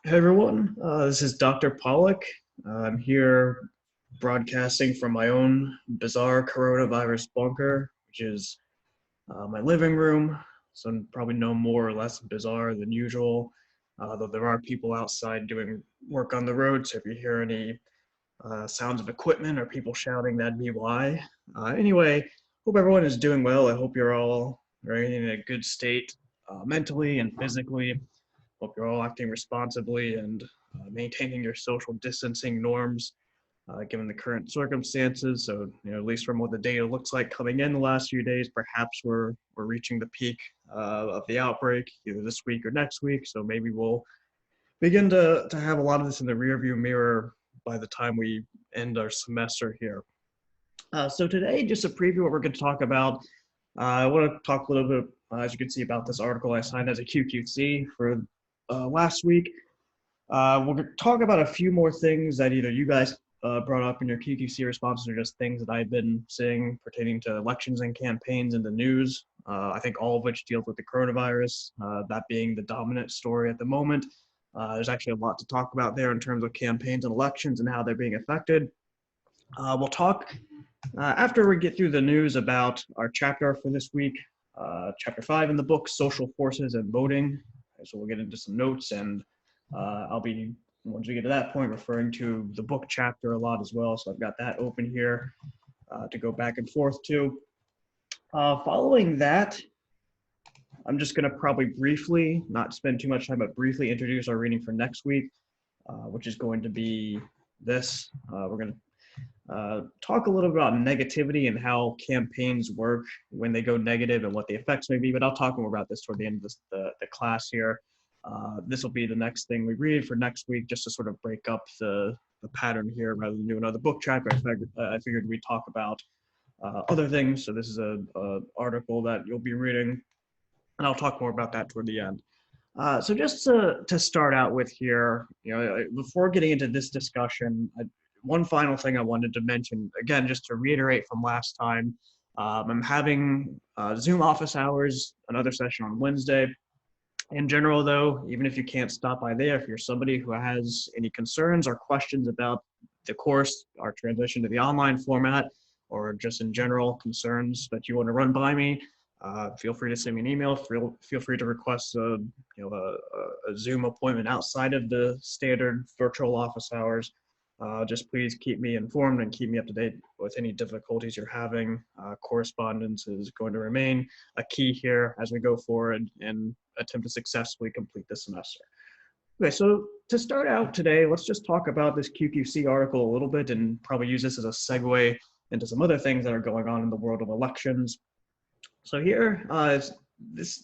Hey everyone, this is Dr. Pollock. I'm here broadcasting from my own bizarre coronavirus bunker, which is my living room. So probably no more or less bizarre than usual, though there are people outside doing work on the road. So if you hear any sounds of equipment or people shouting, that'd be why. Anyway, hope everyone is doing well. I hope you're all right in a good state mentally and physically. Hope you're all acting responsibly and maintaining your social distancing norms, given the current circumstances. So, at least from what the data looks like coming in the last few days, perhaps we're reaching the peak of the outbreak either this week or next week. So maybe we'll begin to have a lot of this in the rearview mirror by the time we end our semester here. So today, just a preview of what we're going to talk about. I want to talk a little bit, as you can see, about this article I signed as a QQC for last week. We're going to talk about a few more things that either you guys brought up in your QQC responses or just things that I've been seeing pertaining to elections and campaigns in the news. I think all of which deals with the coronavirus, that being the dominant story at the moment. There's actually a lot to talk about there in terms of campaigns and elections and how they're being affected. We'll talk after we get through the news about our chapter for this week, chapter 5 in the book, Social Forces and Voting. So we'll get into some notes, and I'll be, once we get to that point, referring to the book chapter a lot as well. So I've got that open here to go back and forth to. Following that, I'm just going to probably briefly, not spend too much time, but briefly introduce our reading for next week, which is going to be this. We're going to talk a little bit about negativity and how campaigns work when they go negative and what the effects may be, but I'll talk more about this toward the end of the class here. This will be the next thing we read for next week, just to sort of break up the pattern here rather than do another book chapter. I figured we'd talk about other things. So this is a article that you'll be reading, and I'll talk more about that toward the end. So just to start out with here, before getting into this discussion, one final thing I wanted to mention, again, just to reiterate from last time, I'm having Zoom office hours, another session on Wednesday. In general, though, even if you can't stop by there, if you're somebody who has any concerns or questions about the course, our transition to the online format, or just in general concerns that you want to run by me, feel free to send me an email. Feel free to request a Zoom appointment outside of the standard virtual office hours. Just please keep me informed and keep me up to date with any difficulties you're having. Correspondence is going to remain a key here as we go forward and attempt to successfully complete this semester. Okay, so to start out today, let's just talk about this QQC article a little bit and probably use this as a segue into some other things that are going on in the world of elections. So here,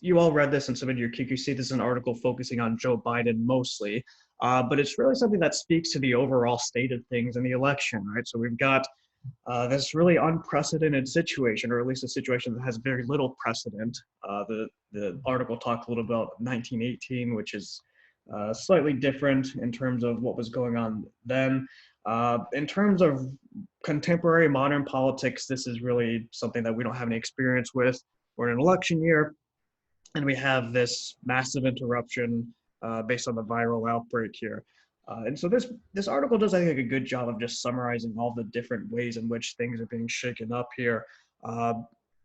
you all read this and submitted your QQC. This is an article focusing on Joe Biden mostly, but it's really something that speaks to the overall state of things in the election, right? So we've got this really unprecedented situation, or at least a situation that has very little precedent. The article talked a little about 1918, which is slightly different in terms of what was going on then. In terms of contemporary modern politics, this is really something that we don't have any experience with. We're in an election year, and we have this massive interruption based on the viral outbreak here. And so this article does, I think, a good job of just summarizing all the different ways in which things are being shaken up here.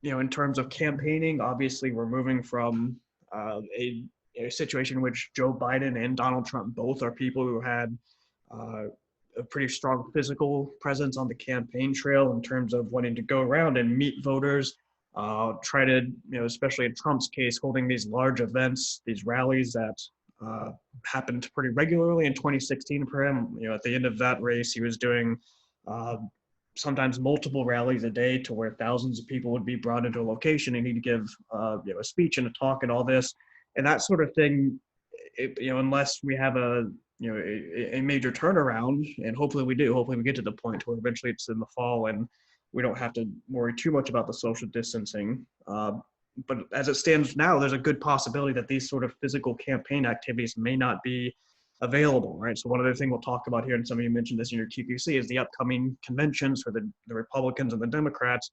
In terms of campaigning, obviously we're moving from a situation in which Joe Biden and Donald Trump both are people who had a pretty strong physical presence on the campaign trail in terms of wanting to go around and meet voters, try to, especially in Trump's case, holding these large events, these rallies that happened pretty regularly in 2016 for him. At the end of that race, he was doing sometimes multiple rallies a day to where thousands of people would be brought into a location and he'd give a speech and a talk and all this. And that sort of thing, unless we have a major turnaround, and hopefully we do, hopefully we get to the point where eventually it's in the fall and we don't have to worry too much about the social distancing. But as it stands now, there's a good possibility that these sort of physical campaign activities may not be available, right? So one other thing we'll talk about here, and some of you mentioned this in your QQC, is the upcoming conventions for the Republicans and the Democrats.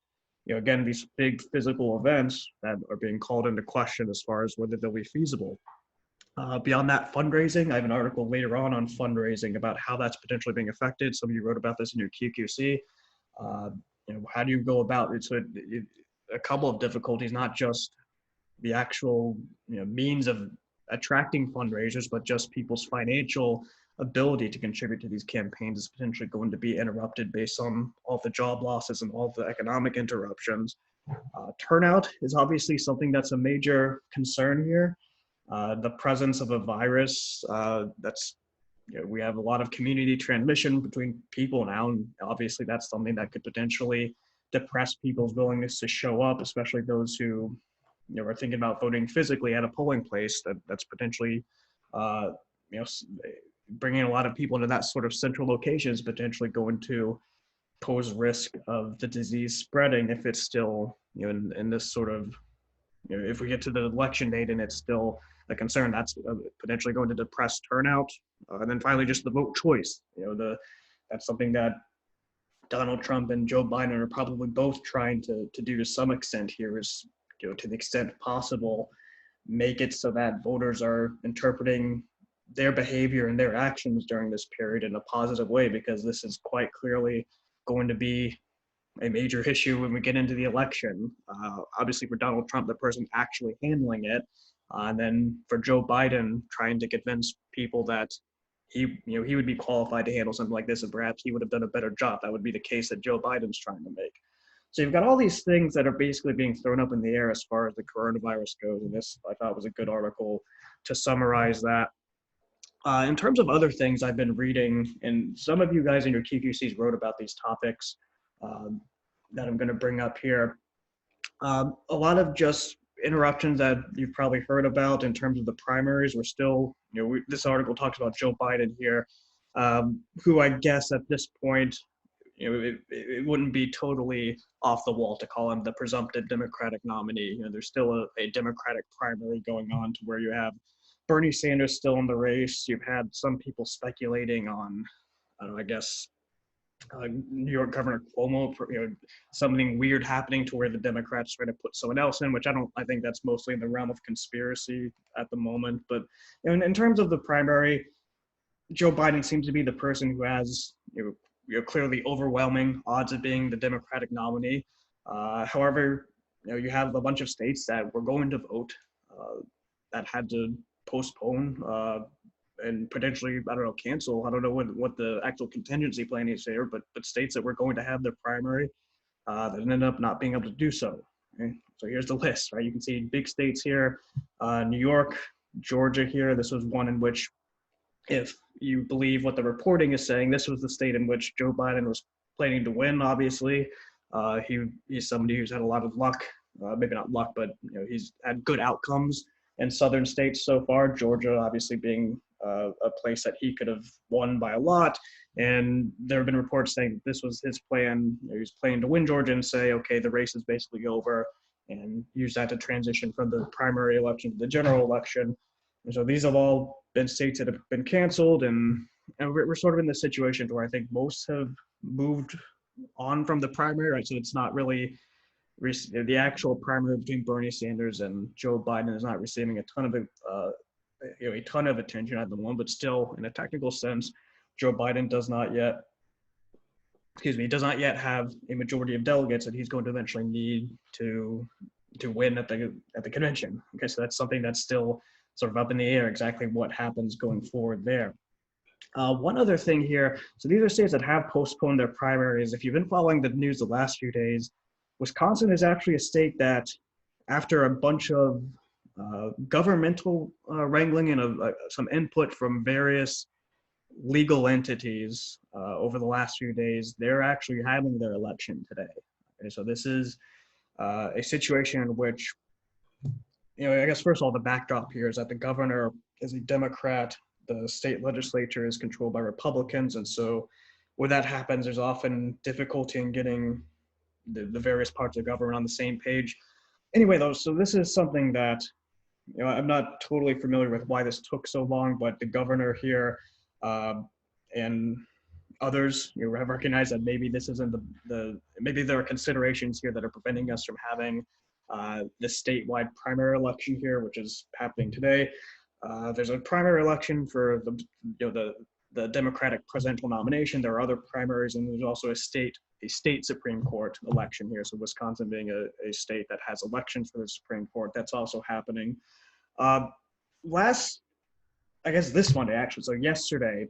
Again, these big physical events that are being called into question as far as whether they'll be feasible. Beyond that, fundraising, I have an article later on fundraising about how that's potentially being affected. Some of you wrote about this in your QQC. How do you go about it? So a couple of difficulties, not just the actual means of attracting fundraisers, but just people's financial ability to contribute to these campaigns is potentially going to be interrupted based on all the job losses and all the economic interruptions. Turnout is obviously something that's a major concern here. The presence of a virus we have a lot of community transmission between people now, and obviously that's something that could potentially depress people's willingness to show up, especially those who are thinking about voting physically at a polling place. That's potentially bringing a lot of people into that sort of central location is potentially going to pose risk of the disease spreading if it's still in this sort of if we get to the election date and it's still a concern, that's potentially going to depress turnout. And then finally, just the vote choice. That's something that Donald Trump and Joe Biden are probably both trying to do to some extent here is, to the extent possible, make it so that voters are interpreting their behavior and their actions during this period in a positive way, because this is quite clearly going to be a major issue when we get into the election. Obviously for Donald Trump, the person actually handling it, and then for Joe Biden, trying to convince people that he would be qualified to handle something like this, and perhaps he would have done a better job. That would be the case that Joe Biden's trying to make. So you've got all these things that are basically being thrown up in the air as far as the coronavirus goes, and this I thought was a good article to summarize that. In terms of other things I've been reading, and some of you guys in your QQCs wrote about these topics that I'm going to bring up here. A lot of just interruptions that you've probably heard about in terms of the primaries. We're still, this article talks about Joe Biden here, who I guess at this point, it wouldn't be totally off the wall to call him the presumptive Democratic nominee. There's still a Democratic primary going on to where you have Bernie Sanders still in the race. You've had some people speculating on, I guess, New York Governor Cuomo, something weird happening to where the Democrats try to put someone else in, which I think that's mostly in the realm of conspiracy at the moment. But in terms of the primary, Joe Biden seems to be the person who has clearly overwhelming odds of being the Democratic nominee. However, you have a bunch of states that were going to vote that had to postpone and potentially, cancel. I don't know what the actual contingency plan is there, but states that were going to have their primary that ended up not being able to do so. Okay? So here's the list, right? You can see big states here, New York, Georgia here. This was one in which, if you believe what the reporting is saying, this was the state in which Joe Biden was planning to win, obviously. He's somebody who's had a lot of luck, maybe not luck, but he's had good outcomes in southern states so far, Georgia obviously being a place that he could have won by a lot. And there have been reports saying this was his plan. He was planning to win Georgia and say, okay, the race is basically over, and use that to transition from the primary election to the general election. And so these have all been states that have been canceled, and we're sort of in this situation where I think most have moved on from the primary, right? So it's not really the actual primary between Bernie Sanders and Joe Biden is not receiving a ton of attention at the moment, but still, in a technical sense, Joe Biden does not yet have a majority of delegates that he's going to eventually need to win at the convention. Okay, so that's something that's still sort of up in the air, exactly what happens going forward there. One other thing here, so these are states that have postponed their primaries. If you've been following the news the last few days, Wisconsin is actually a state that, after a bunch of governmental wrangling and some input from various legal entities over the last few days, they're actually having their election today. Okay, so this is a situation in which, I guess first of all, the backdrop here is that the governor is a Democrat, the state legislature is controlled by Republicans, and so when that happens, there's often difficulty in getting the various parts of government on the same page. Anyway, though, so this is something that, I'm not totally familiar with why this took so long, but the governor here and others, have recognized that maybe this isn't maybe there are considerations here that are preventing us from having the statewide primary election here, which is happening today. There's a primary election for the Democratic presidential nomination. There are other primaries, and there's also a state Supreme Court election here. So Wisconsin being a state that has elections for the Supreme Court, that's also happening. I guess this Monday actually, so yesterday,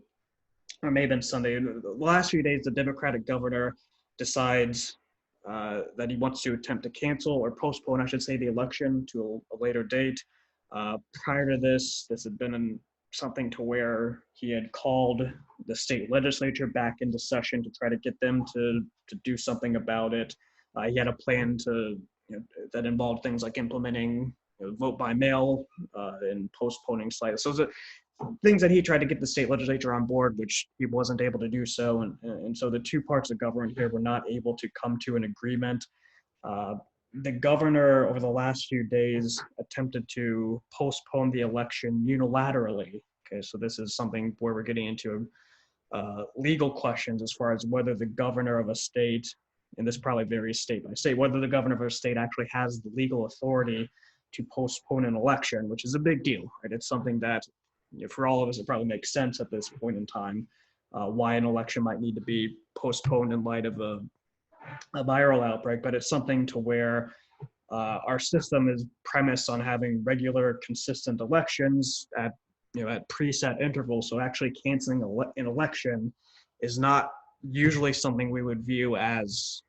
or maybe been Sunday, the last few days, the Democratic governor decides that he wants to attempt to cancel or postpone, I should say, the election to a later date. Prior to this had been something to where he had called the state legislature back into session to try to get them to do something about it. He had a plan that involved things like implementing vote by mail and postponing slightly. So things that he tried to get the state legislature on board, which he wasn't able to do so. And so the two parts of government here were not able to come to an agreement. The governor over the last few days attempted to postpone the election unilaterally. Okay, so this is something where we're getting into legal questions as far as whether the governor of a state, and this probably varies state by state, whether the governor of a state actually has the legal authority to postpone an election, which is a big deal, right? It's something that, for all of us, it probably makes sense at this point in time, why an election might need to be postponed in light of a viral outbreak, but it's something to where our system is premised on having regular, consistent elections at preset intervals. So actually canceling an election is not usually something we would view as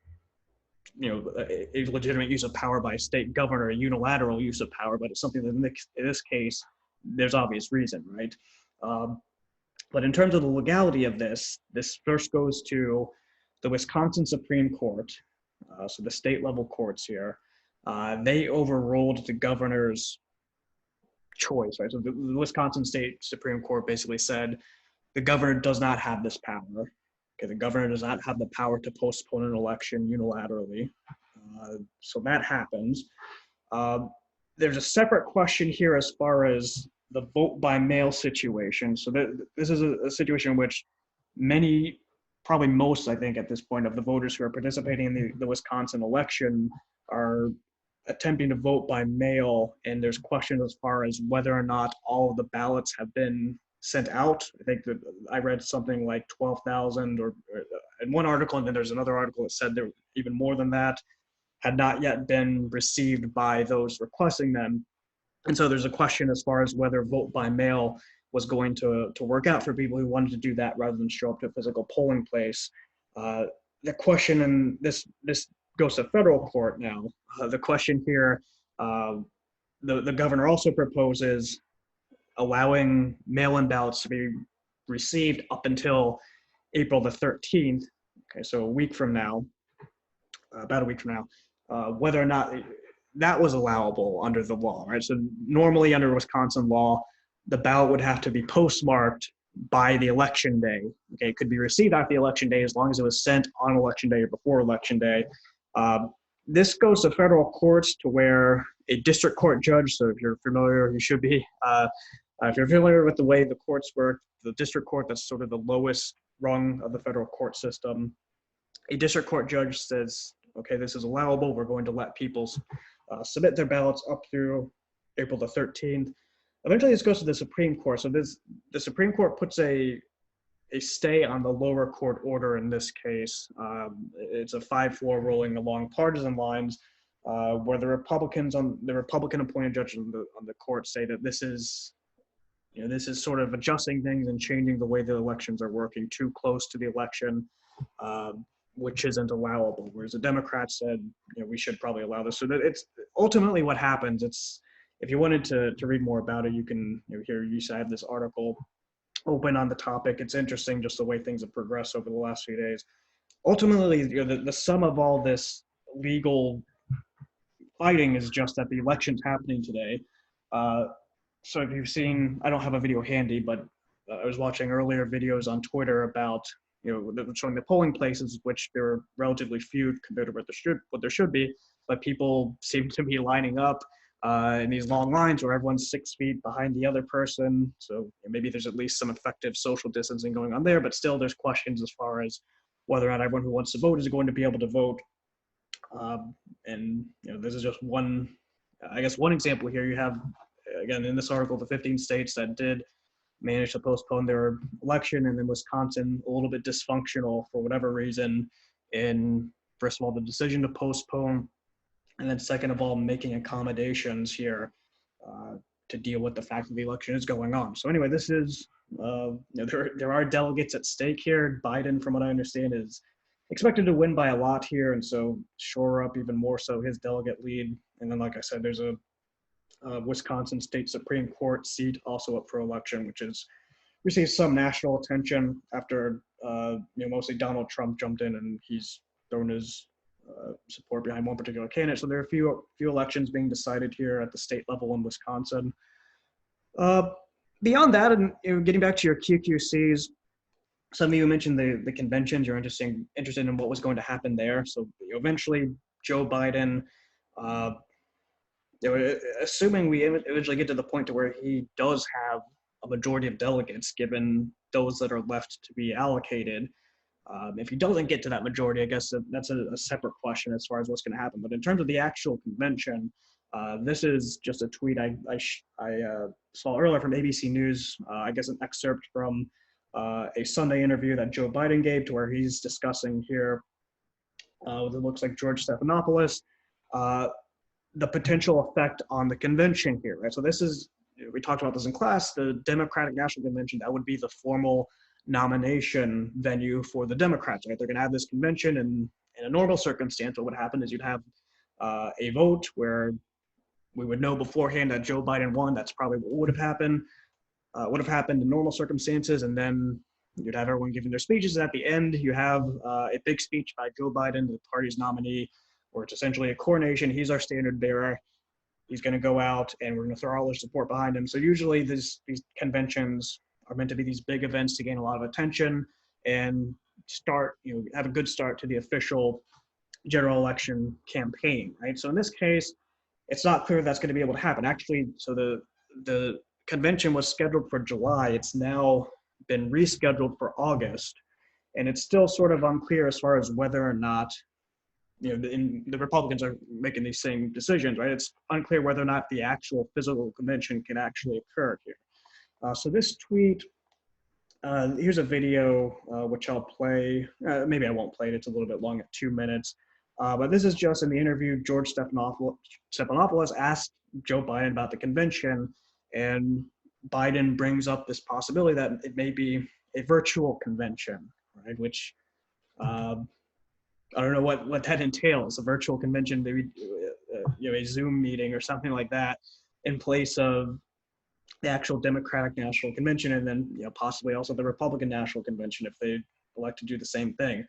a legitimate use of power by a state governor, a unilateral use of power, but it's something that in this case, there's obvious reason, right? But in terms of the legality of this first goes to the Wisconsin Supreme Court, so the state level courts here. They overruled the governor's choice, right? So the Wisconsin State Supreme Court basically said the governor does not have this power. Okay, the governor does not have the power to postpone an election unilaterally. So that happens. There's a separate question here as far as the vote by mail situation. So this is a situation in which many, probably most, I think, at this point, of the voters who are participating in the Wisconsin election are attempting to vote by mail, and there's questions as far as whether or not all of the ballots have been sent out. I think that I read something like 12,000 or in one article, and then there's another article that said there even more than that had not yet been received by those requesting them. And so there's a question as far as whether vote by mail was going to work out for people who wanted to do that rather than show up to a physical polling place. The question, and this goes to federal court now. The question here, the governor also proposes allowing mail-in ballots to be received up until April the 13th. Okay, so a week from now, about a week from now, whether or not that was allowable under the law, right? So normally under Wisconsin law, the ballot would have to be postmarked by the election day. Okay, it could be received after the election day as long as it was sent on election day or before election day. This goes to federal courts to where a district court judge, so if you're familiar, you should be, if you're familiar with the way the courts work, the district court, that's sort of the lowest rung of the federal court system. A district court judge says, okay, this is allowable. We're going to let people submit their ballots up through April the 13th. Eventually this goes to the Supreme Court. So the Supreme Court puts a stay on the lower court order in this case. It's a 5-4 ruling along partisan lines where the Republican appointed judges on the court say that this is sort of adjusting things and changing the way the elections are working too close to the election, which isn't allowable. Whereas the Democrats said, we should probably allow this. So that it's ultimately what happens. If you wanted to read more about it, you can, here I have this article open on the topic. It's interesting just the way things have progressed over the last few days. Ultimately, the sum of all this legal fighting is just that the election's happening today. So if you've seen, I don't have a video handy, but I was watching earlier videos on Twitter about, showing the polling places, which there are relatively few compared to what there should be, but people seem to be lining up in these long lines where everyone's 6 feet behind the other person. So maybe there's at least some effective social distancing going on there, but still there's questions as far as whether or not everyone who wants to vote is going to be able to vote. And this is just one example here. You have again, in this article, the 15 states that did manage to postpone their election, and then Wisconsin, a little bit dysfunctional for whatever reason in, first of all, the decision to postpone, and then second of all, making accommodations here to deal with the fact that the election is going on. So anyway, this is, there are delegates at stake here. Biden, from what I understand, is expected to win by a lot here, and so shore up even more so his delegate lead. And then, like I said, there's a Wisconsin State Supreme Court seat also up for election, which is received some national attention after mostly Donald Trump jumped in and he's thrown his support behind one particular candidate. So there are a few elections being decided here at the state level in Wisconsin. Beyond that, and getting back to your QQCs, some of you mentioned the conventions. You're interested in what was going to happen there. So eventually, Joe Biden, assuming we eventually get to the point to where he does have a majority of delegates, given those that are left to be allocated. If he doesn't get to that majority, I guess that's a separate question as far as what's going to happen. But in terms of the actual convention, this is just a tweet I saw earlier from ABC News. I guess an excerpt from a Sunday interview that Joe Biden gave, to where he's discussing here with, it looks like, George Stephanopoulos, the potential effect on the convention here, right? So this is, we talked about this in class, the Democratic National Convention, that would be the formal nomination venue for the Democrats, right? They're going to have this convention, and in a normal circumstance, what would happen is you'd have a vote where we would know beforehand that Joe Biden won. That's probably what would have happened in normal circumstances, and then you'd have everyone giving their speeches. And at the end, you have a big speech by Joe Biden, the party's nominee, where it's essentially a coronation. He's our standard bearer. He's going to go out, and we're going to throw all our support behind him. So usually these conventions are meant to be these big events to gain a lot of attention and start, have a good start to the official general election campaign, right? So in this case, it's not clear that's going to be able to happen. Actually, so the convention was scheduled for July. It's now been rescheduled for August, and it's still sort of unclear as far as whether or not, the Republicans are making these same decisions, right? It's unclear whether or not the actual physical convention can actually occur here. So this tweet, here's a video which I'll play. Maybe I won't play it. It's a little bit long at 2 minutes. But this is just in the interview. George Stephanopoulos asked Joe Biden about the convention, and Biden brings up this possibility that it may be a virtual convention, right? Which I don't know what that entails. A virtual convention, maybe a Zoom meeting or something like that, in place of the actual Democratic National Convention, and then possibly also the Republican National Convention if they elect to do the same thing.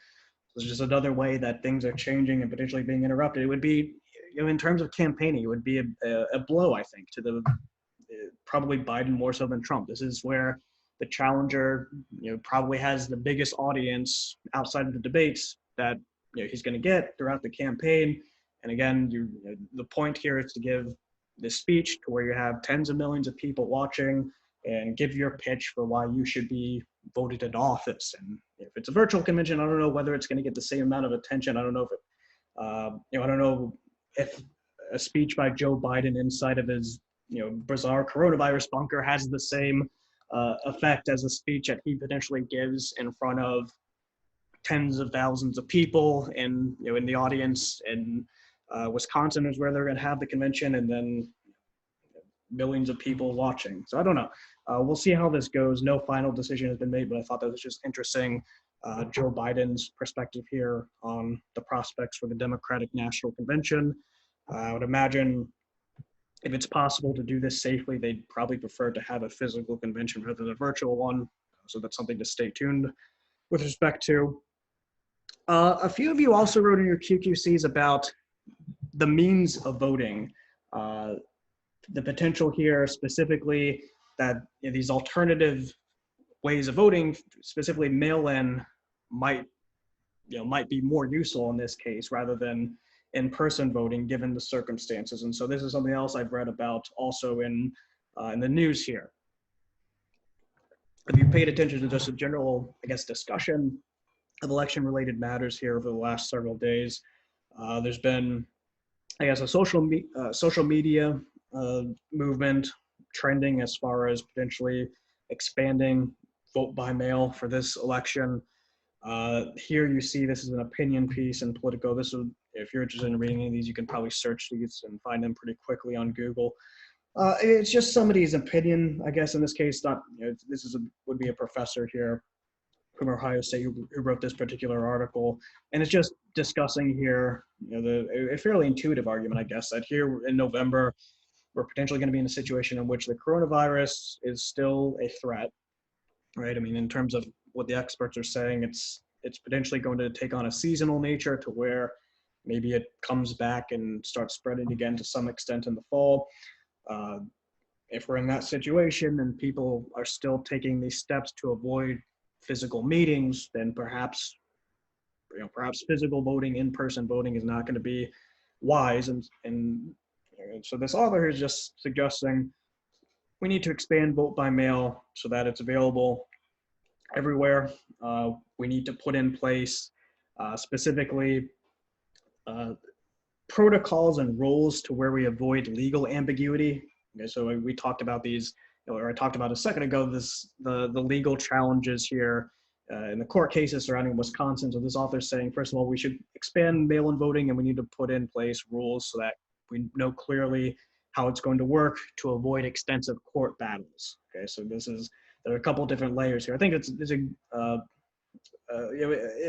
So it's just another way that things are changing and potentially being interrupted. It would be, in terms of campaigning, it would be a blow, I think, to probably Biden more so than Trump. This is where the challenger, probably has the biggest audience outside of the debates that he's going to get throughout the campaign. And again, the point here is to give this speech to where you have tens of millions of people watching and give your pitch for why you should be voted into office. And if it's a virtual convention, I don't know whether it's going to get the same amount of attention. I don't know if I don't know if a speech by Joe Biden inside of his bizarre coronavirus bunker has the same effect as a speech that he potentially gives in front of tens of thousands of people in the audience. And Wisconsin is where they're going to have the convention, and then millions of people watching. So I don't know. We'll see how this goes. No final decision has been made, but I thought that was just interesting. Joe Biden's perspective here on the prospects for the Democratic National Convention. I would imagine if it's possible to do this safely, they'd probably prefer to have a physical convention rather than a virtual one. So that's something to stay tuned with respect to. A few of you also wrote in your QQCs about the means of voting, the potential here specifically that these alternative ways of voting, specifically mail-in, might be more useful in this case rather than in-person voting given the circumstances. And so this is something else I've read about also in the news here. If you paid attention to just a general, discussion of election-related matters here over the last several days, there's been, a social media movement trending as far as potentially expanding vote by mail for this election. Here you see this is an opinion piece in Politico. This would, if you're interested in reading any of these, you can probably search these and find them pretty quickly on Google. It's just somebody's opinion, I guess, in this case. Not, this is would be a professor here from Ohio State who wrote this particular article, and it's just discussing here, a fairly intuitive argument, I guess, that here in November we're potentially going to be in a situation in which the coronavirus is still a threat, right? I mean, in terms of what the experts are saying, it's potentially going to take on a seasonal nature to where maybe it comes back and starts spreading again to some extent in the fall. If we're in that situation and people are still taking these steps to avoid physical meetings, then perhaps physical voting, in-person voting is not going to be wise. And so this author is just suggesting we need to expand vote by mail so that it's available everywhere. We need to put in place specifically protocols and rules to where we avoid legal ambiguity. Okay, so we talked about these, or I talked about a second ago, the legal challenges here in the court cases surrounding Wisconsin. So this author is saying, first of all, we should expand mail-in voting, and we need to put in place rules so that we know clearly how it's going to work to avoid extensive court battles. Okay, so there are a couple different layers here. I think it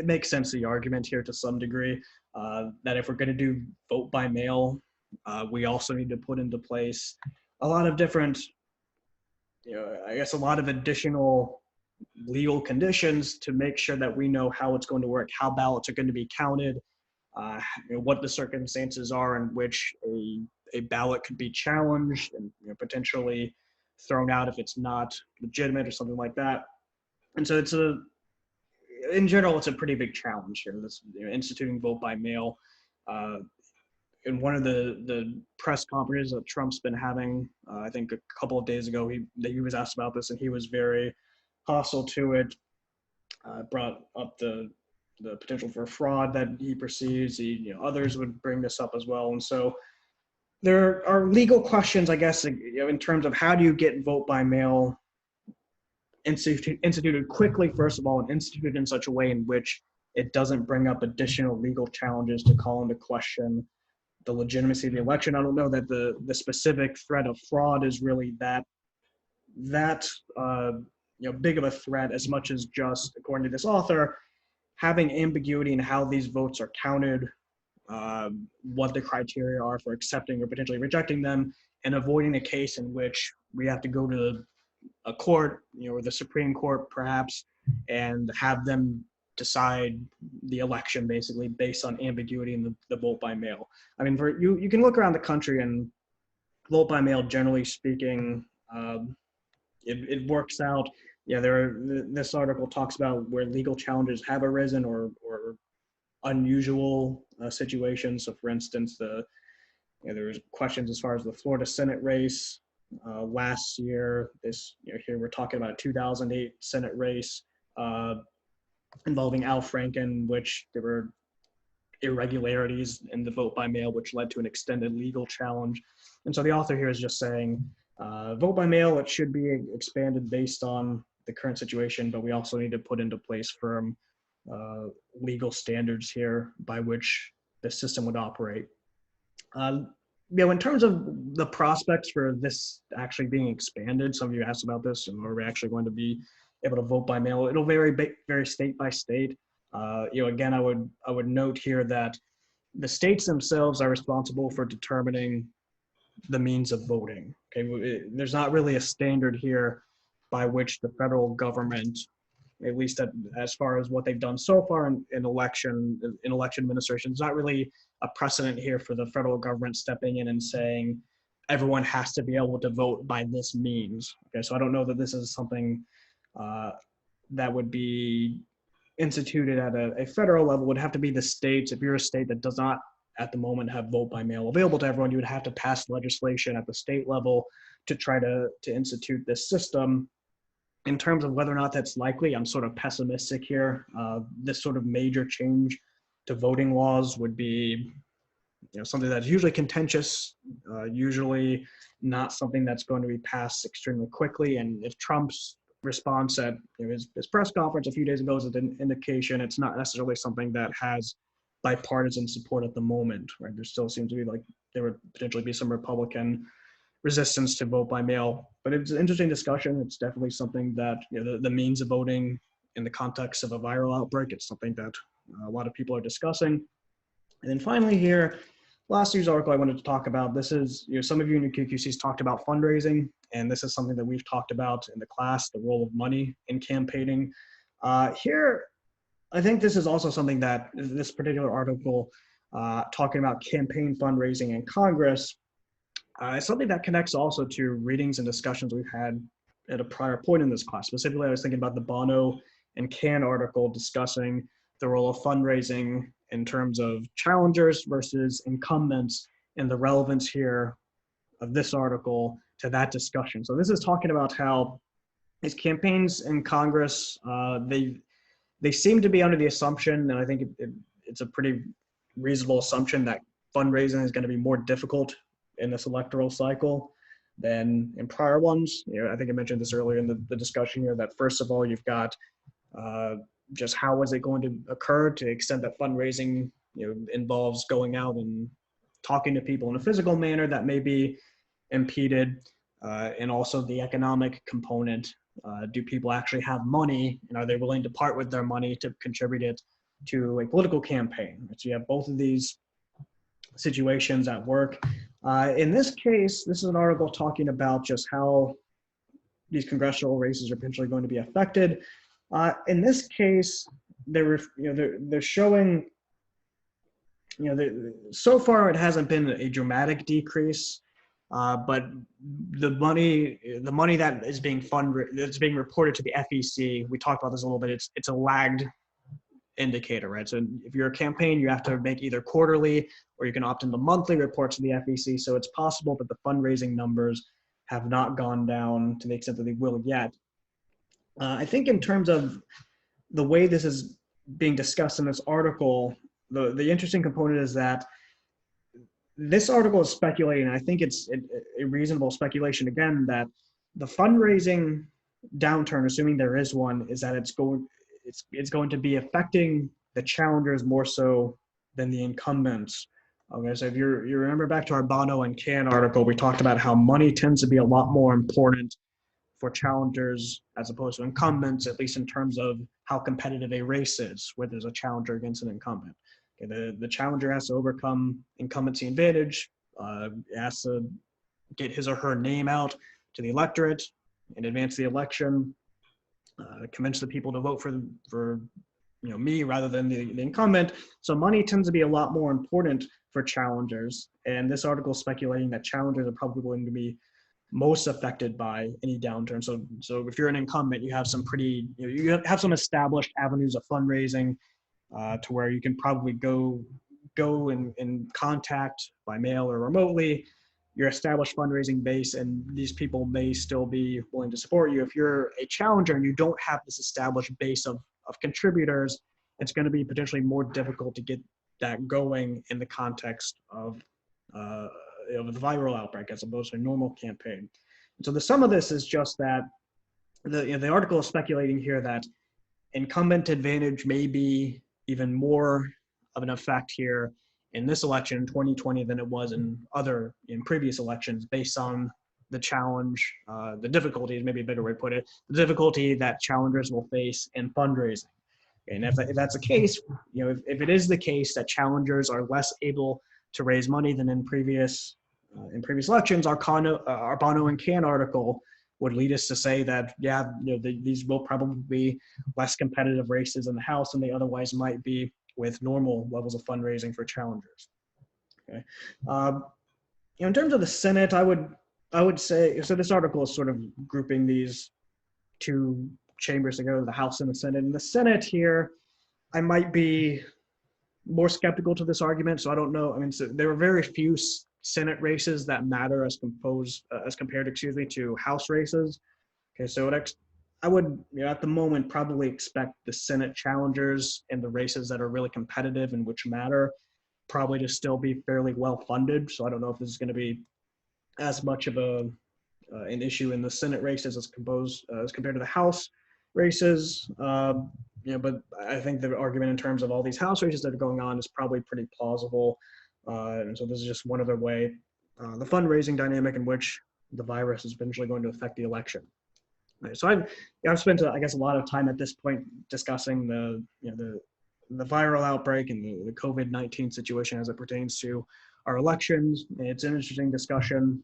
makes sense, the argument here to some degree, that if we're going to do vote by mail, we also need to put into place a lot of different, a lot of additional legal conditions to make sure that we know how it's going to work, how ballots are going to be counted, what the circumstances are in which a ballot could be challenged and potentially thrown out if it's not legitimate or something like that. And so in general, it's a pretty big challenge here, this instituting vote by mail. In one of the press conferences that Trump's been having, I think a couple of days ago, he was asked about this, and he was very hostile to it. Brought up the potential for fraud that he perceives. Others would bring this up as well, and so there are legal questions, I guess, in terms of how do you get vote by mail instituted quickly, first of all, and instituted in such a way in which it doesn't bring up additional legal challenges to call into question the legitimacy of the election. I don't know that the specific threat of fraud is really that big of a threat, as much as just, according to this author, having ambiguity in how these votes are counted, what the criteria are for accepting or potentially rejecting them, and avoiding a case in which we have to go to a court, or the Supreme Court perhaps, and have them decide the election basically based on ambiguity in the vote by mail. I mean, you can look around the country, and vote by mail, generally speaking, it works out. Yeah, this article talks about where legal challenges have arisen or unusual situations. So, for instance, there was questions as far as the Florida Senate race last year. Here we're talking about a 2008 Senate race involving Al Franken, which there were irregularities in the vote by mail, which led to an extended legal challenge. And so the author here is just saying, vote by mail, it should be expanded based on the current situation, but we also need to put into place firm legal standards here by which the system would operate. In terms of the prospects for this actually being expanded, some of you asked about this, and are we actually going to be able to vote by mail? It'll vary state by state. Again, I would note here that the states themselves are responsible for determining the means of voting. Okay, there's not really a standard here by which the federal government, at least as far as what they've done so far in election administration, there's not really a precedent here for the federal government stepping in and saying everyone has to be able to vote by this means. Okay, so I don't know that this is something that would be instituted at a federal level. It would have to be the states. If you're a state that does not at the moment have vote by mail available to everyone, you would have to pass legislation at the state level to try to institute this system. In terms of whether or not that's likely, I'm sort of pessimistic here. This sort of major change to voting laws would be something that's usually contentious, usually not something that's going to be passed extremely quickly. And if Trump's response at his press conference a few days ago is an indication, it's not necessarily something that has bipartisan support at the moment, right? There still seems to be there would potentially be some Republican resistance to vote by mail, but it's an interesting discussion. It's definitely something that the means of voting in the context of a viral outbreak. It's something that a lot of people are discussing. And then finally here, last news article I wanted to talk about, this is, some of you in your QQCs talked about fundraising, and this is something that we've talked about in the class, the role of money in campaigning. Here, I think this is also something that this particular article talking about campaign fundraising in Congress, is something that connects also to readings and discussions we've had at a prior point in this class. Specifically, I was thinking about the Bono and Can article discussing the role of fundraising in terms of challengers versus incumbents, and the relevance here of this article to that discussion. So this is talking about how these campaigns in Congress, they seem to be under the assumption, and I think it's a pretty reasonable assumption, that fundraising is going to be more difficult in this electoral cycle than in prior ones. I think I mentioned this earlier in the discussion here, that first of all, you've got just how is it going to occur, to the extent that fundraising involves going out and talking to people in a physical manner that may be impeded, and also the economic component. Do people actually have money, and are they willing to part with their money to contribute it to a political campaign? So you have both of these situations at work. In this case, this is an article talking about just how these congressional races are potentially going to be affected. In this case, they're showing, so far it hasn't been a dramatic decrease, but the money that is being that's being reported to the FEC, we talked about this a little bit. It's a lagged indicator, right? So if you're a campaign, you have to make either quarterly or you can opt into monthly reports to the FEC. So it's possible that the fundraising numbers have not gone down to the extent that they will yet. I think in terms of the way this is being discussed in this article, the interesting component is that this article is speculating, and I think it's a reasonable speculation again, that the fundraising downturn, assuming there is one, is that it's going to be affecting the challengers more so than the incumbents. Okay, so if you remember back to our Bono and Can article, we talked about how money tends to be a lot more important for challengers as opposed to incumbents, at least in terms of how competitive a race is, where there's a challenger against an incumbent. Okay, the challenger has to overcome incumbency advantage, has to get his or her name out to the electorate and advance the election, convince the people to vote for me rather than the incumbent. So money tends to be a lot more important for challengers. And this article is speculating that challengers are probably going to be most affected by any downturn. So if you're an incumbent, you have some you have some established avenues of fundraising to where you can probably go and contact by mail or remotely your established fundraising base, and these people may still be willing to support you. If you're a challenger and you don't have this established base of contributors, it's going to be potentially more difficult to get that going in the context of the viral outbreak as opposed to a normal campaign. And so the sum of this is just that the article is speculating here that incumbent advantage may be even more of an effect here in this election in 2020 than it was in previous elections, based on the challenge, the difficulties, maybe a better way to put it, the difficulty that challengers will face in fundraising. And if that's the case, if it is the case that challengers are less able to raise money than in previous elections, our Bono and Can article would lead us to say that, these will probably be less competitive races in the House than they otherwise might be with normal levels of fundraising for challengers. Okay, in terms of the Senate, I would say, so this article is sort of grouping these two chambers together, the House and the Senate. In the Senate here, I might be more skeptical to this argument. So I don't know. I mean, so there are very few Senate races that matter as compared, to House races. Okay, so I would, at the moment, probably expect the Senate challengers and the races that are really competitive and which matter probably to still be fairly well funded. So I don't know if this is going to be as much of an issue in the Senate races as compared to the House races. But I think the argument in terms of all these House races that are going on is probably pretty plausible. And so this is just one other way, the fundraising dynamic in which the virus is eventually going to affect the election. Right. So I've spent, I guess, a lot of time at this point discussing the viral outbreak and the COVID-19 situation as it pertains to our elections. It's an interesting discussion.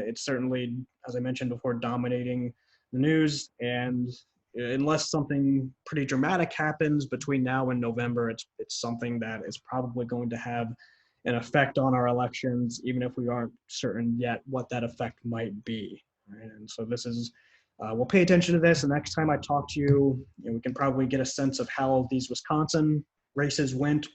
It's certainly, as I mentioned before, dominating the news. And unless something pretty dramatic happens between now and November, it's something that is probably going to have an effect on our elections, even if we aren't certain yet what that effect might be. Right? And so this is, we'll pay attention to this. The next time I talk to you, we can probably get a sense of how these Wisconsin races went.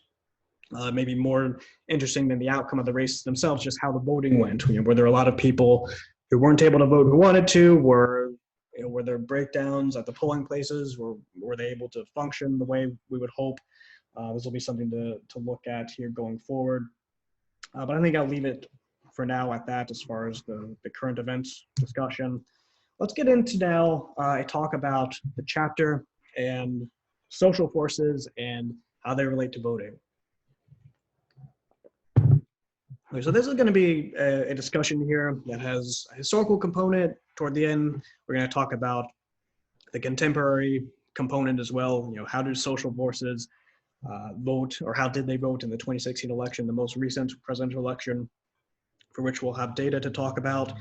Maybe more interesting than the outcome of the races themselves, just how the voting went. Were there a lot of people who weren't able to vote who wanted to? Were there breakdowns at the polling places? Were they able to function the way we would hope? This will be something to look at here going forward. But I think I'll leave it for now at that as far as the current events discussion. Let's get into now a talk about the chapter and social forces and how they relate to voting. Okay, so this is going to be a discussion here that has a historical component. Toward the end, we're going to talk about the contemporary component as well. How do social forces vote, or how did they vote in the 2016 election, the most recent presidential election, for which we'll have data to talk about.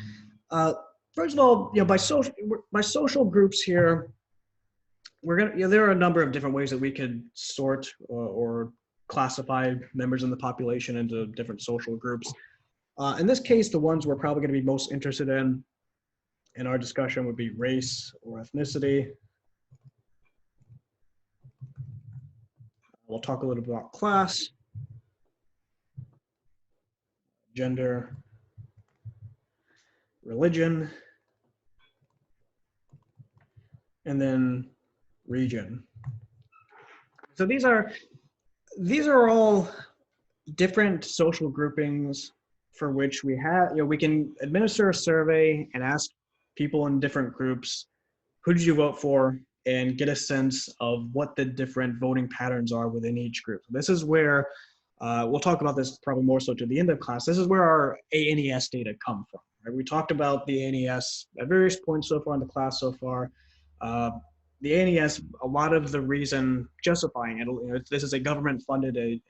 First of all, by social groups here, there are a number of different ways that we could sort or classify members in the population into different social groups. In this case, the ones we're probably going to be most interested in our discussion would be race or ethnicity. We'll talk a little bit about class, gender, religion, and then region. So these are all different social groupings for which we can administer a survey and ask people in different groups, who did you vote for, and get a sense of what the different voting patterns are within each group. This is where, we'll talk about this probably more so to the end of class, this is where our ANES data come from. Right? We talked about the ANES at various points so far in the class so far. The ANES, a lot of the reason justifying it, this is a government-funded, an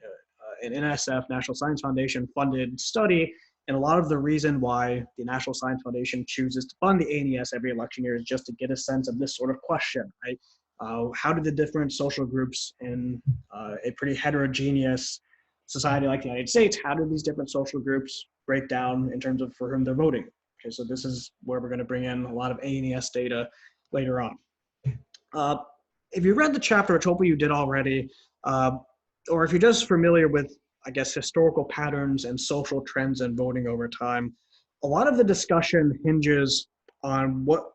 NSF, National Science Foundation funded study, and a lot of the reason why the National Science Foundation chooses to fund the ANES every election year is just to get a sense of this sort of question, right? How do the different social groups in a pretty heterogeneous society like the United States, how do these different social groups break down in terms of for whom they're voting? Okay, so this is where we're going to bring in a lot of ANES data later on. If you read the chapter, which hopefully you did already, or if you're just familiar with, I guess, historical patterns and social trends in voting over time, a lot of the discussion hinges on what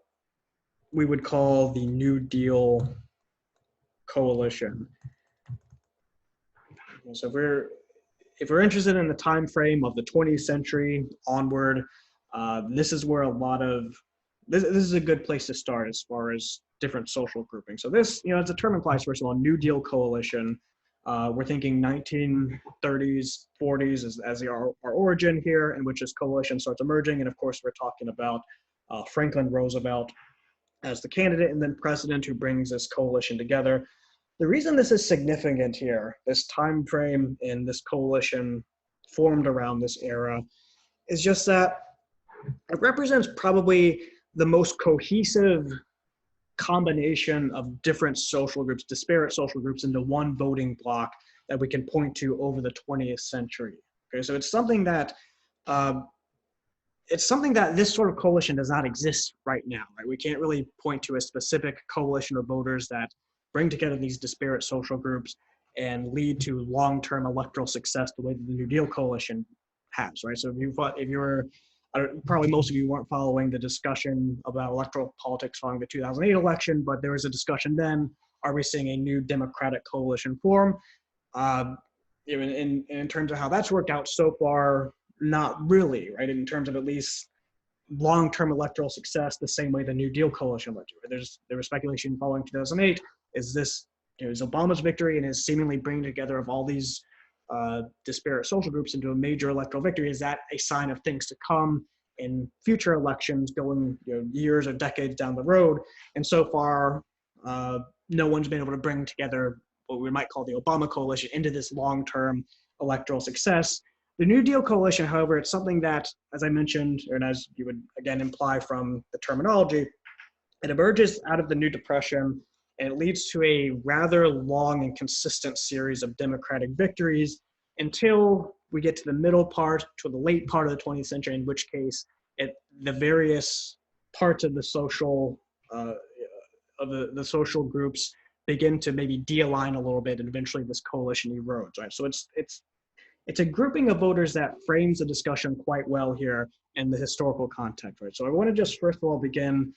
we would call the New Deal coalition. So if we're interested in the time frame of the 20th century onward, this is where a lot of this is a good place to start as far as different social groupings. So this, as the term implies, first of all, New Deal coalition. We're thinking 1930s, 40s as our origin here, in which this coalition starts emerging. And of course, we're talking about Franklin Roosevelt as the candidate and then president who brings this coalition together. The reason this is significant here, this time frame and this coalition formed around this era, is just that it represents probably the most cohesive combination of different social groups, disparate social groups, into one voting bloc that we can point to over the 20th century. Okay, so it's something that this sort of coalition does not exist right now. Right, we can't really point to a specific coalition of voters that bring together these disparate social groups and lead to long-term electoral success the way that the New Deal coalition has. Right, so if you were probably most of you weren't following the discussion about electoral politics following the 2008 election, but there was a discussion then, are we seeing a new Democratic coalition form? in terms of how that's worked out so far, not really, right? In terms of at least long-term electoral success, the same way the New Deal coalition led to. There was speculation following 2008. Is this is Obama's victory and his seemingly bringing together of all these disparate social groups into a major electoral victory? Is that a sign of things to come in future elections, going years or decades down the road? And so far, no one's been able to bring together what we might call the Obama coalition into this long-term electoral success. The New Deal coalition, however, it's something that, as I mentioned, and as you would again imply from the terminology, it emerges out of the New Depression, and it leads to a rather long and consistent series of Democratic victories until we get to the middle part, to the late part of the 20th century, in which case the various parts of the social the social groups begin to maybe de-align a little bit, and eventually this coalition erodes, right? So it's a grouping of voters that frames the discussion quite well here in the historical context, right? So I want to just first of all begin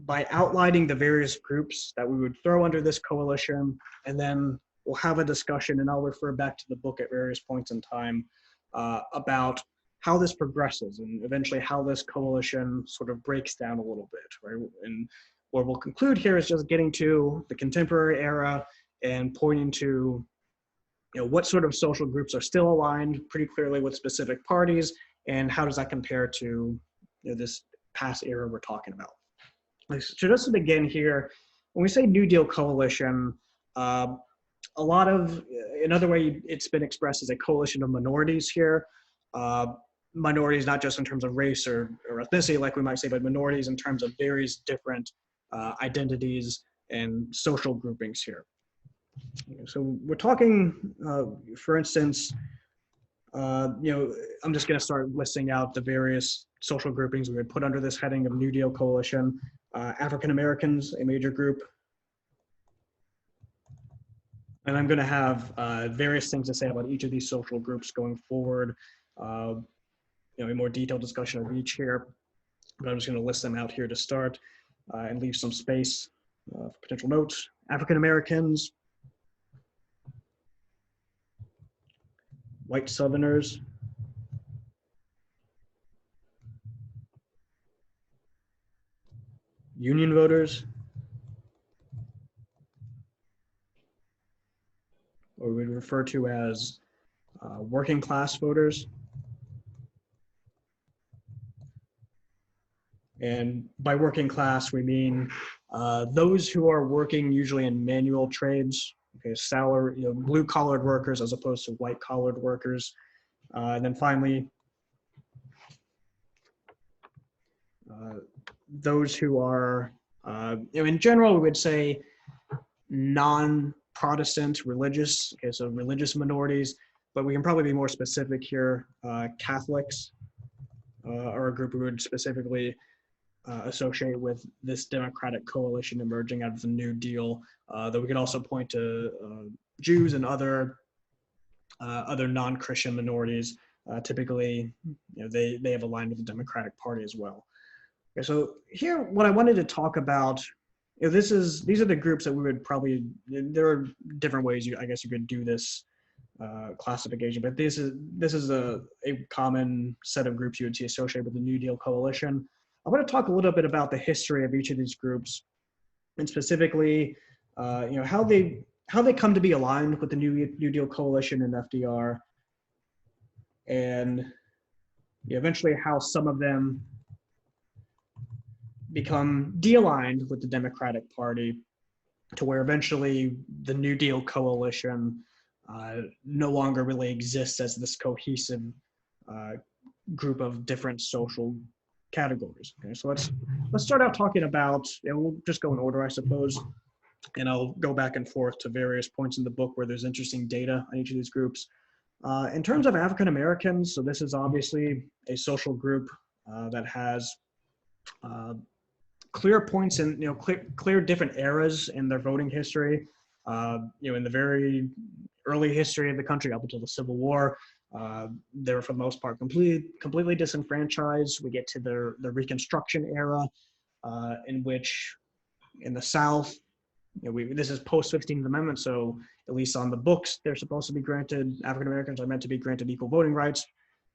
by outlining the various groups that we would throw under this coalition, and then we'll have a discussion, and I'll refer back to the book at various points in time about how this progresses and eventually how this coalition sort of breaks down a little bit, right? And what we'll conclude here is just getting to the contemporary era and pointing to what sort of social groups are still aligned pretty clearly with specific parties, and how does that compare to this past era we're talking about. So just to begin here, when we say New Deal coalition, a lot of, another way it's been expressed as a coalition of minorities here. Minorities not just in terms of race or ethnicity, like we might say, but minorities in terms of various different identities and social groupings here. So we're talking, for instance, I'm just going to start listing out the various social groupings we would put under this heading of New Deal coalition. African Americans, a major group. And I'm going to have various things to say about each of these social groups going forward. A more detailed discussion of each here, but I'm just going to list them out here to start and leave some space for potential notes. African Americans, white Southerners, Union voters, or we refer to as working class voters. And by working class, we mean those who are working usually in manual trades, okay, salary, blue-collared workers as opposed to white-collared workers. And then finally, those who are, in general, we would say non-Protestant religious, okay, so religious minorities, but we can probably be more specific here. Catholics are a group we would specifically associate with this Democratic coalition emerging out of the New Deal. Though we could also point to Jews and other non-Christian minorities. Typically, they have aligned with the Democratic Party as well. Okay, so here, what I wanted to talk about, these are the groups that we would probably. There are different ways I guess you could do this classification, but this is a common set of groups you would see associated with the New Deal coalition. I want to talk a little bit about the history of each of these groups, and specifically, how they come to be aligned with the New Deal coalition and FDR, and eventually how some of them become de-aligned with the Democratic Party, to where eventually the New Deal coalition no longer really exists as this cohesive group of different social categories. Okay, so let's start out talking about, we'll just go in order, I suppose, and I'll go back and forth to various points in the book where there's interesting data on each of these groups. In terms of African Americans, so this is obviously a social group that has clear points in, clear different eras in their voting history. In the very early history of the country up until the Civil War, they were for the most part completely disenfranchised. We get to the Reconstruction era, in which in the South, this is post 15th Amendment, so at least on the books, they're supposed to be granted, African Americans are meant to be granted equal voting rights.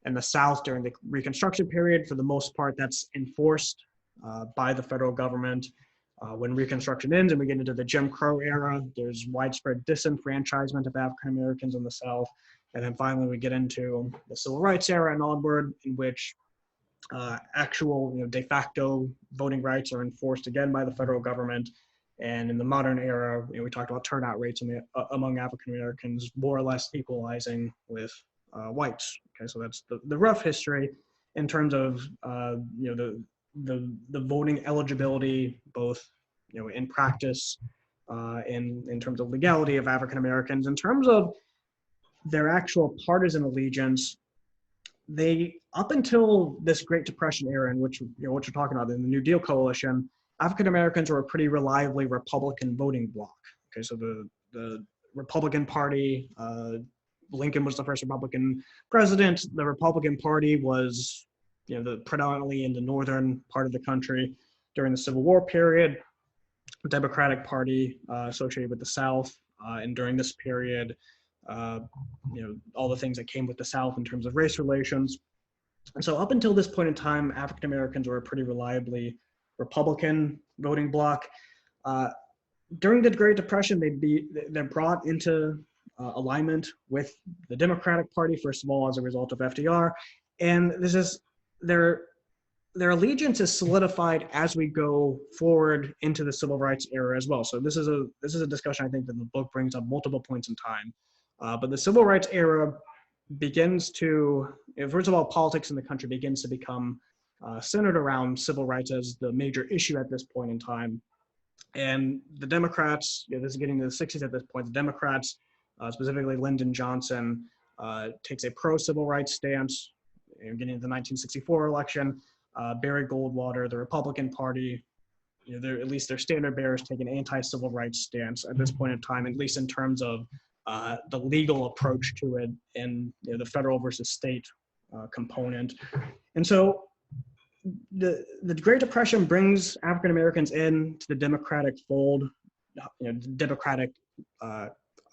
In the South during the Reconstruction period, for the most part, that's enforced by the federal government. When Reconstruction ends and we get into the Jim Crow era, there's widespread disenfranchisement of African Americans in the South. And then finally, we get into the Civil Rights era and onward, in which actual, de facto voting rights are enforced again by the federal government. And in the modern era, we talked about turnout rates among African Americans more or less equalizing with whites. Okay, so that's the rough history in terms of the voting eligibility, both in practice, in terms of legality of African Americans. In terms of their actual partisan allegiance, they, up until this Great Depression era, in which what you're talking about in the New Deal coalition, African Americans were a pretty reliably Republican voting bloc. Okay, so the Republican Party, Lincoln was the first Republican president. The Republican Party was, predominantly in the northern part of the country during the Civil War period. The Democratic Party associated with the South, and during this period, all the things that came with the South in terms of race relations. And so up until this point in time, African Americans were a pretty reliably Republican voting bloc. During the Great Depression, they're brought into alignment with the Democratic Party, first of all, as a result of FDR. And this is their allegiance is solidified as we go forward into the Civil Rights era as well. So this is a discussion I think that the book brings up multiple points in time. But the Civil Rights era begins to, first of all, politics in the country begins to become centered around civil rights as the major issue at this point in time. And the Democrats, this is getting to the 60s at this point, the Democrats, specifically Lyndon Johnson, takes a pro-civil rights stance. Getting into the 1964 election, Barry Goldwater, the Republican Party, at least their standard bearers take an anti-civil rights stance at this point in time, at least in terms of the legal approach to it and the federal versus state component. And so the Great Depression brings African Americans into the Democratic fold, Democratic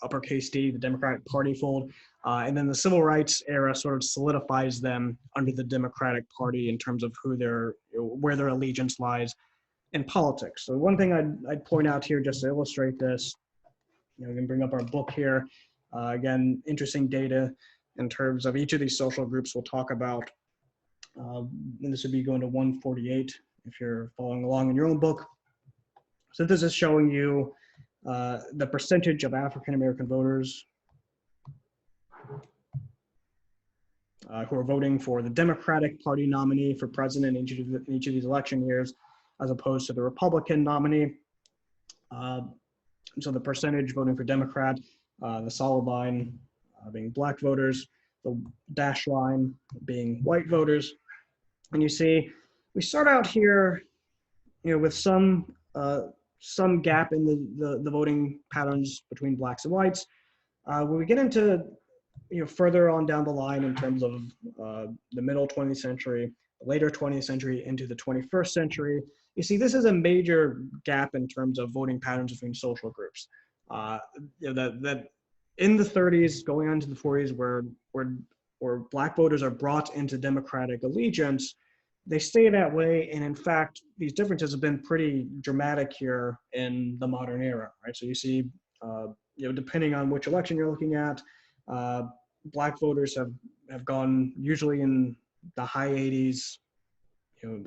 uppercase D, the Democratic Party fold, and then the Civil Rights era sort of solidifies them under the Democratic Party in terms of where their allegiance lies in politics. So one thing I'd point out here just to illustrate this, we can bring up our book here. Again, interesting data in terms of each of these social groups we'll talk about. And this would be going to 148 if you're following along in your own book. So this is showing you the percentage of African American voters who are voting for the Democratic Party nominee for president in each of these election years, as opposed to the Republican nominee. So the percentage voting for Democrat, the solid line being black voters, the dashed line being white voters. And you see, we start out here, with some gap in the voting patterns between blacks and whites. When we get into, further on down the line in terms of the middle 20th century, later 20th century into the 21st century, you see this is a major gap in terms of voting patterns between social groups. That in the 30s, going on to the 40s, where black voters are brought into Democratic allegiance, they stay that way. And in fact, these differences have been pretty dramatic here in the modern era, right? So you see, depending on which election you're looking at, black voters have gone usually in the high 80s,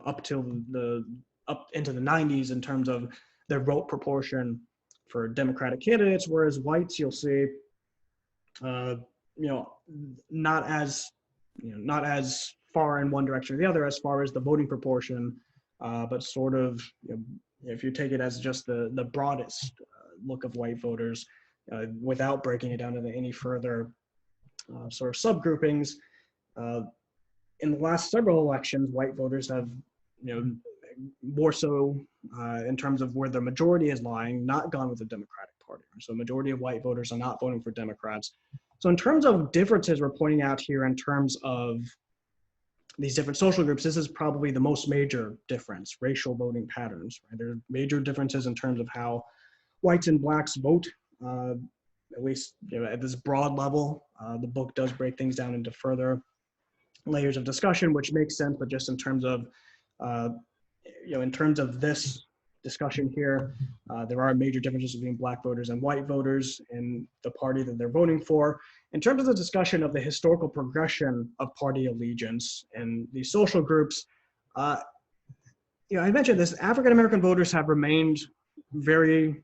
up into the 90s in terms of their vote proportion for Democratic candidates, whereas whites, you'll see, not as far in one direction or the other as far as the voting proportion, but sort of, if you take it as just the broadest look of white voters, without breaking it down into any further sort of subgroupings, in the last several elections, white voters have, more so in terms of where the majority is lying, not gone with the Democratic Party. So the majority of white voters are not voting for Democrats. So in terms of differences we're pointing out here in terms of these different social groups, this is probably the most major difference, racial voting patterns. Right? There are major differences in terms of how whites and blacks vote, at least at this broad level. The book does break things down into further layers of discussion, which makes sense, but just in terms of, in terms of this discussion here, there are major differences between black voters and white voters in the party that they're voting for. In terms of the discussion of the historical progression of party allegiance and these social groups, I mentioned this, African-American voters have remained very,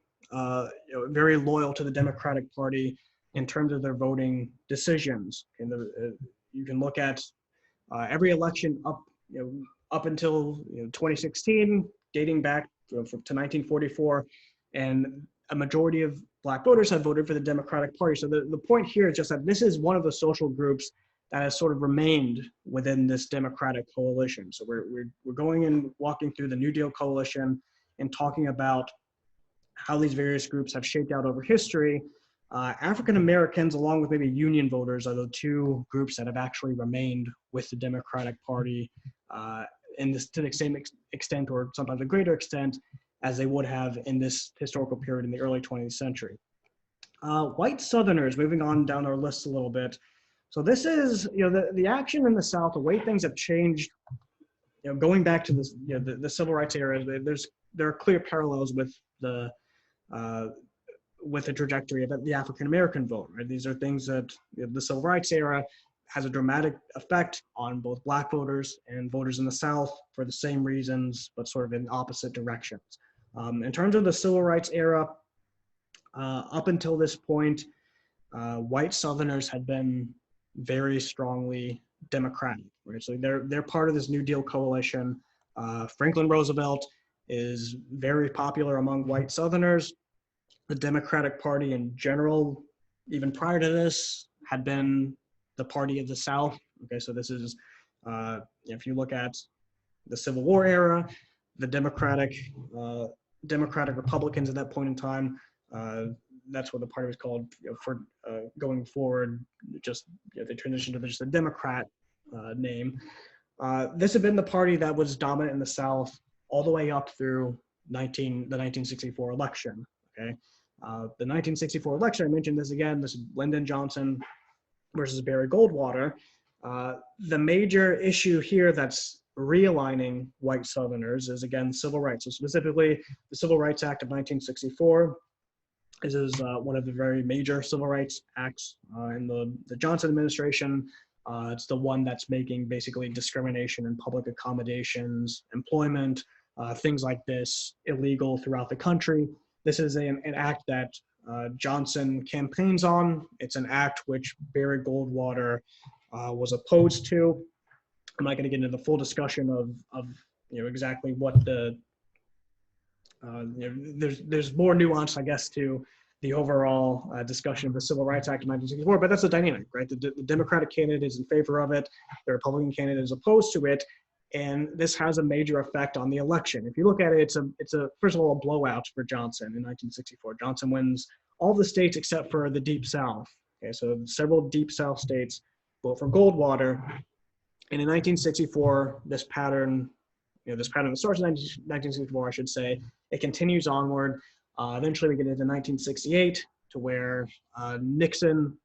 very loyal to the Democratic Party in terms of their voting decisions. You can look at every election up until 2016, dating back to 1944, and a majority of black voters have voted for the Democratic Party. So the point here is just that this is one of the social groups that has sort of remained within this Democratic coalition. So we're going and walking through the New Deal coalition and talking about how these various groups have shaped out over history. African Americans, along with maybe Union voters, are the two groups that have actually remained with the Democratic Party to the same extent, or sometimes a greater extent, as they would have in this historical period in the early 20th century. White Southerners, moving on down our list a little bit. So this is, the action in the South, the way things have changed, going back to this, the civil rights era. There are clear parallels with the trajectory of the African American vote. Right? These are things that the civil rights era has a dramatic effect on both black voters and voters in the South for the same reasons, but sort of in opposite directions. In terms of the civil rights era, up until this point, white Southerners had been very strongly Democratic. Right? So they're part of this New Deal coalition. Franklin Roosevelt is very popular among white Southerners. The Democratic Party in general, even prior to this, had been the party of the South. Okay, so this is, if you look at the Civil War era, the Democratic Republicans at that point in time, that's what the party was called for going forward. Just they transitioned to just a Democrat name. This had been the party that was dominant in the South all the way up through the 1964 election. Okay, the 1964 election, I mentioned this again. This is Lyndon Johnson versus Barry Goldwater. The major issue here that's realigning white Southerners is, again, civil rights. So specifically, the Civil Rights Act of 1964. This is one of the very major civil rights acts in the Johnson administration. It's the one that's making basically discrimination in public accommodations, employment, things like this illegal throughout the country. This is an act that Johnson campaigns on. It's an act which Barry Goldwater was opposed to. I'm not going to get into the full discussion of exactly what the there's more nuance, I guess, to the overall discussion of the Civil Rights Act of 1964, but that's the dynamic, right? The Democratic candidate is in favor of it, the Republican candidate is opposed to it, and this has a major effect on the election. If you look at it, it's a first of all, a blowout for Johnson in 1964. Johnson wins all the states except for the Deep South. Okay, so several Deep South states vote for Goldwater, and in 1964, this pattern that starts in 1964, I should say, it continues onward. Eventually, we get into 1968 to where Nixon,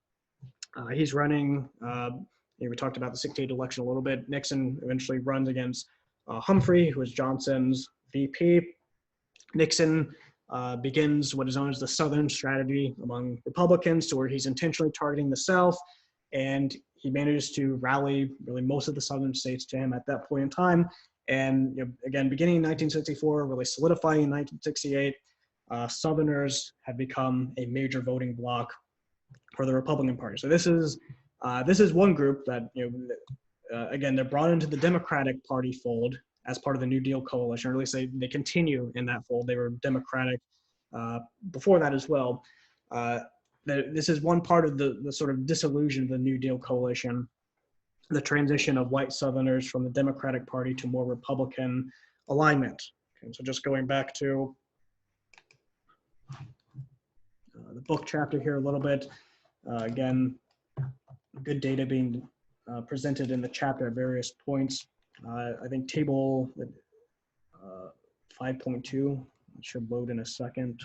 he's running. We talked about the 68 election a little bit. Nixon eventually runs against Humphrey, who is Johnson's VP. Nixon begins what is known as the Southern strategy among Republicans, to where he's intentionally targeting the South, and he manages to rally really most of the Southern states to him at that point in time. And again, beginning in 1964, really solidifying in 1968, Southerners have become a major voting bloc for the Republican Party. So this is one group that again, they're brought into the Democratic Party fold as part of the New Deal coalition, or at least they continue in that fold. They were Democratic before that as well. This is one part of the sort of disillusion of the New Deal coalition, the transition of white Southerners from the Democratic Party to more Republican alignment. Okay, so just going back to the book chapter here a little bit. Again, good data being presented in the chapter at various points. I think table 5.2 should load in a second.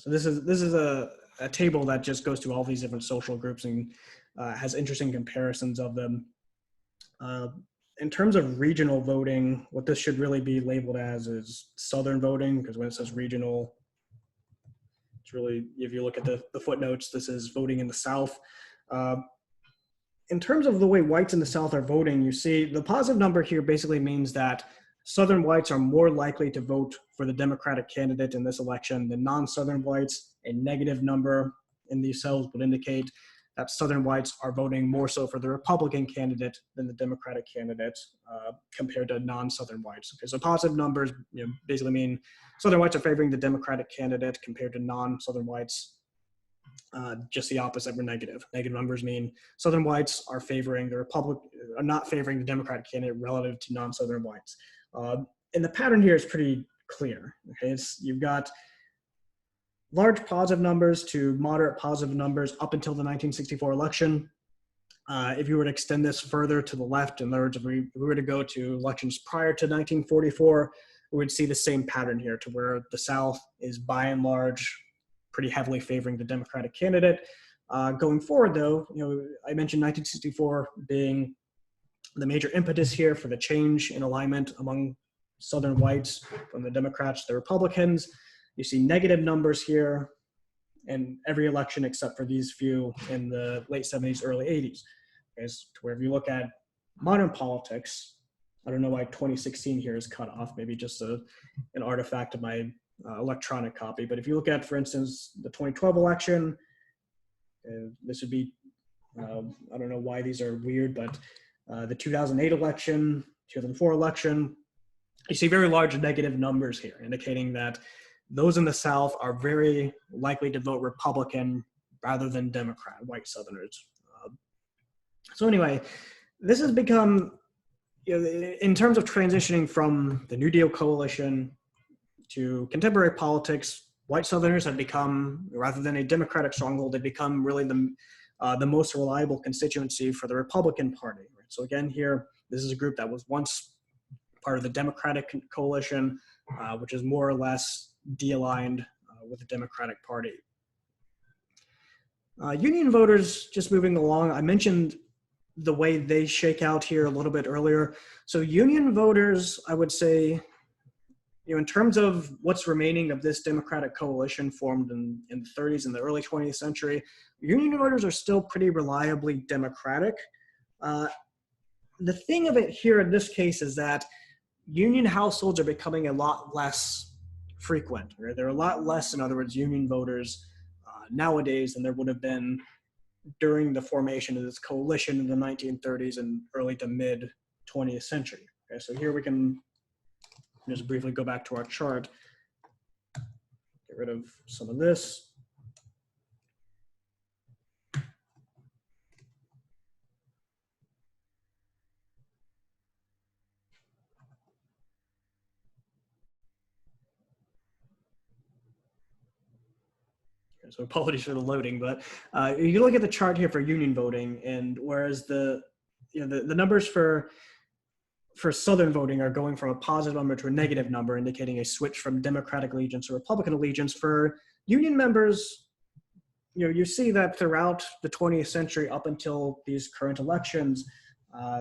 So this is a table that just goes through all these different social groups and has interesting comparisons of them. In terms of regional voting, what this should really be labeled as is Southern voting, because when it says regional, it's really, if you look at the footnotes, this is voting in the South. In terms of the way whites in the South are voting, you see the positive number here basically means that Southern whites are more likely to vote for the Democratic candidate in this election than non-Southern whites. A negative number in these cells would indicate that Southern whites are voting more so for the Republican candidate than the Democratic candidate compared to non-Southern whites. Okay, so positive numbers basically mean Southern whites are favoring the Democratic candidate compared to non-Southern whites. Just the opposite were negative. Negative numbers mean Southern whites are favoring the are not favoring the Democratic candidate relative to non-Southern whites. And the pattern here is pretty clear. Okay, you've got large positive numbers to moderate positive numbers up until the 1964 election. If you were to extend this further to the left, in other words, if we were to go to elections prior to 1944, we would see the same pattern here, to where the South is by and large pretty heavily favoring the Democratic candidate. Going forward, though, I mentioned 1964 being the major impetus here for the change in alignment among Southern whites from the Democrats to the Republicans. You see negative numbers here in every election except for these few in the late 70s, early 80s. Okay, so to where if you look at modern politics, I don't know why 2016 here is cut off, maybe just an artifact of my electronic copy. But if you look at, for instance, the 2012 election, this would be, I don't know why these are weird, but the 2008 election, 2004 election, you see very large negative numbers here, indicating that those in the South are very likely to vote Republican rather than Democrat, white Southerners. So anyway, this has become, in terms of transitioning from the New Deal coalition to contemporary politics, white Southerners have become, rather than a Democratic stronghold, they've become really the most reliable constituency for the Republican Party. Right? So again, here, this is a group that was once part of the Democratic coalition, which is more or less de-aligned with the Democratic Party. Union voters, just moving along, I mentioned the way they shake out here a little bit earlier. So union voters, I would say, in terms of what's remaining of this Democratic coalition formed in the 30s and the early 20th century, union voters are still pretty reliably Democratic. The thing of it here in this case is that union households are becoming a lot less frequent. Right? There are a lot less, in other words, union voters nowadays than there would have been during the formation of this coalition in the 1930s and early to mid 20th century. Okay, so here we can just briefly go back to our chart, get rid of some of this. So apologies for the loading, but you look at the chart here for union voting, and whereas the numbers for Southern voting are going from a positive number to a negative number, indicating a switch from Democratic allegiance to Republican allegiance. For union members, you see that throughout the 20th century up until these current elections,